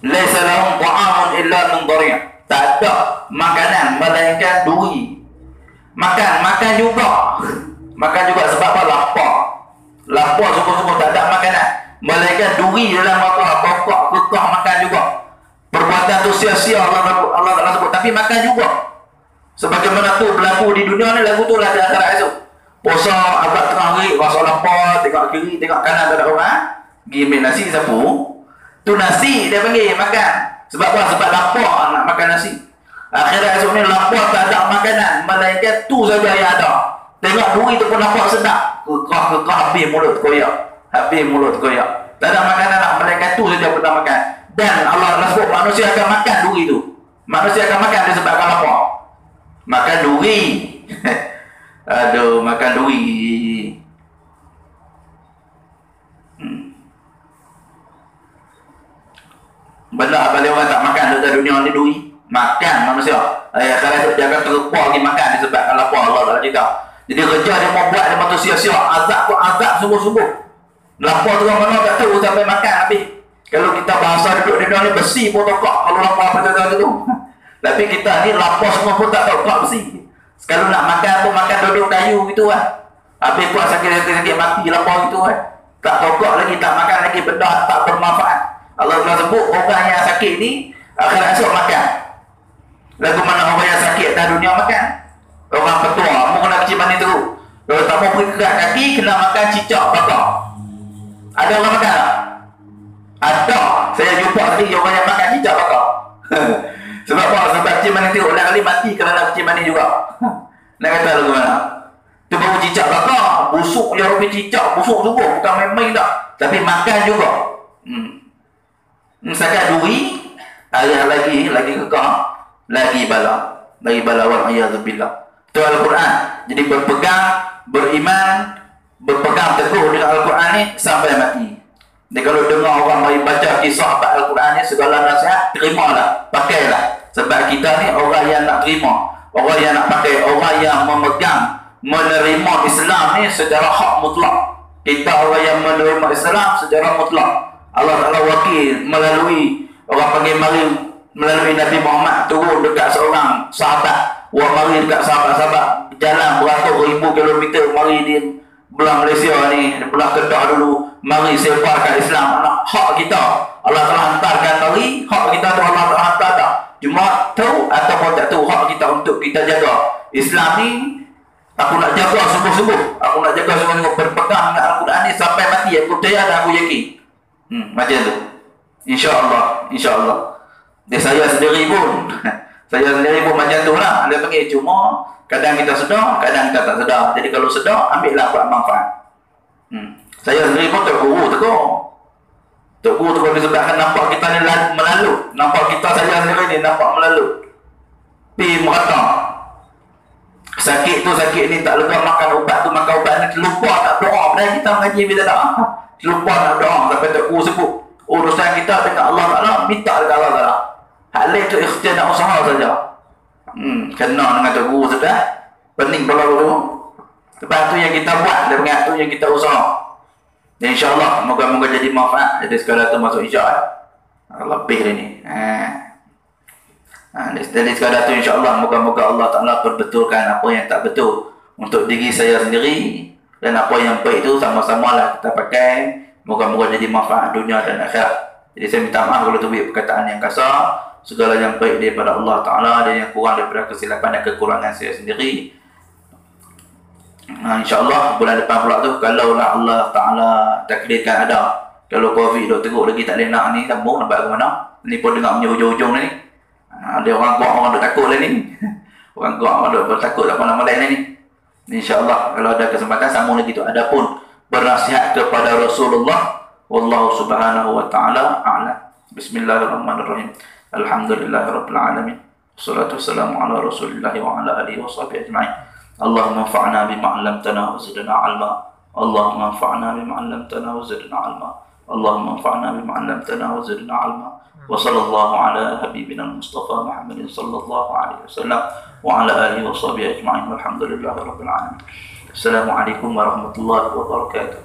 Laisa lahum ta'amun illa min dhari', tak ada makanan melainkan duri. Makan juga. Makan juga sebab apa? Lapar sungguh-sungguh, tak ada makanan melainkan duri dalam mata, pokok kekah makan juga. Perbuatan tu sia-sia Allah Ta'ala sebut, tapi makan juga. Sebagaimana tu berlaku di dunia ni, lagu tu lah di akhirat esok. Puasa agak tengah hari, rasa lapar, tengok kiri, tengok kanan, tak ada orang, pergi ambil nasi, sapu. Tu nasi dia panggil makan. Sebab apa? Sebab lapar nak makan nasi. Akhirat esok ni lapar, tak ada makanan melainkan tu saja yang ada. Tengok duri tu pun nampak sedap. Kekah habis mulut koyak. Habis mulut koyak. Tak ada makanan nak, malaikat tu saja pernah makan. Dan Allah sebut manusia akan makan duri tu. Manusia akan makan disebabkan apa? Makan duri. Aduh, makan duri. Benda apa orang tak makan dekat dunia ni duri. Makan manusia. Kalau dia akan terlupa lagi makan disebabkan lapar Allah Taala cakap. Jadi kerja dia mau buat dia mata sia-sia. Azab tu azab sungguh-sungguh. Lapar tu orang mana tak tahu sampai makan habis. Kalau kita bahasa duduk di dunia ni besi pun tokak kalau lapar apa tu. Tapi kita ni lapar semua pun tak tokak besi. Kalau nak makan pun makan duduk kayu gitu lah. Habis kuat sakit-sakit mati lapar gitu kan. Tak tokak lagi, tak makan lagi benda tak bermanfaat. Allah telah sebut orang yang sakit ni akhirat esok makan. Lagu mana orang yang sakit dah dunia makan? Orang petua, mau kena kecil mani tu. Kalau tak mau pergi gerak kaki, kena makan cicak bakar. Ada orang makan tak? Ada. Saya jumpa tadi orang yang makan cicak bakar. Sebab apa? Sebab kecil mani tu orang kali mati kerana kecil mani juga. Nak kata lagu mana? Tu baru cicak bakar. Busuk je orang cicak. Busuk sungguh. Bukan main-main tak. Tapi makan juga. Misalkan duri, ayah lagi kekal, lagi bala wal-a'yadzubillah. Itu Al-Quran. Jadi beriman, berpegang teguh dengan Al-Quran ni sampai mati. Jadi kalau dengar orang mari baca kisah Al-Quran ni, segala nasihat, terimalah, pakailah. Sebab kita ni orang yang nak terima, orang yang nak pakai, orang yang memegang, menerima Islam ni secara hak mutlak. Kita orang yang menerima Islam secara mutlak. Allah Ta'ala wakil melalui orang panggil melalui Nabi Muhammad turun dekat seorang sahabat. Mari dekat sahabat-sahabat jalan beratus ribu kilometer mari di belah Malaysia ni, di belah Kedah dulu, mari sebarkan Islam. Hak kita Allah Ta'ala hantarkan mari, hak kita tu Allah Ta'ala hantar tak. Cuma tahu ataupun tak tahu, hak kita untuk kita jaga Islam ni. Aku nak jaga sungguh-sungguh. Aku nak jaga sungguh-sungguh, berpegang dengan Al-Quran ni sampai mati. Aku percaya dan aku yakin. Macam tu. InsyaAllah. Dia saya sendiri pun macam tu lah. Dia panggil cuma kadang kita sedar, kadang kita tak sedar. Jadi kalau sedar, ambillah buat manfaat. Saya sendiri pun Tok Guru tegur disebabkan nampak kita ni melalut. Nampak kita saya sendiri ni nampak melalut. Pergi merata. Sakit tu sakit ni tak lega, makan ubat ni lupa tak doa. Padahal kita mengaji bila tak lupa nak doa. Sampai Tok Guru sebut urusan kita dengan Allah Ta'ala, minta dekat Allah Ta'ala. Hal lain tu ikhtiar dan usaha saja. Kena dengan Tok Guru sudah pening kepala tu. Sebab tu yang kita buat, dia ingat tu yang kita usaha. Dan insyaAllah moga-moga jadi manfaat. Jadi sekadar tu masuk insyaAllah lebih ni. Jadi sekadar tu insyaAllah moga-moga Allah Ta'ala perbetulkan apa yang tak betul untuk diri saya sendiri. Dan apa yang baik itu sama-sama lah kita pakai. Moga-moga jadi manfaat dunia dan akhirat. Jadi saya minta maaf kalau tu perkataan yang kasar. Segala yang baik daripada Allah Ta'ala dan yang kurang daripada kesilapan dan kekurangan saya sendiri. InsyaAllah bulan depan pula tu, kalau lah Allah Ta'ala takdirkan ada. Kalau COVID dah teruk lagi tak boleh nak ni, sambung nampak ke mana. Ni pun dengar punya hujung-hujung ni. Ada orang kuat, orang duk takut lah ni. Orang kuat, orang duk takut apa nama lain ni. InsyaAllah kalau ada kesempatan sambung lagi tu. Adapun bernasihat kepada Rasulullah, wallahu subhanahu wa ta'ala a'lam. Bismillahirrahmanirrahim. Alhamdulillahirabbil alamin. Wassalatu wassalamu ala Rasulillah wa ala alihi wa sahbihi ajma'in. Allahumma anfa'na bima 'allamtana wa zidna 'ilma. Allahumma anfa'na bima 'allamtana wa zidna 'ilma. Allahumma anfa'na bima 'allamtana wa zidna 'ilma. Wa sallallahu ala habibina al-Mustafa Muhammadin sallallahu alaihi wasallam wa ala alihi wa sahbihi ajma'in. Walhamdulillahirabbil alamin. Assalamualaikum warahmatullahi wabarakatuh.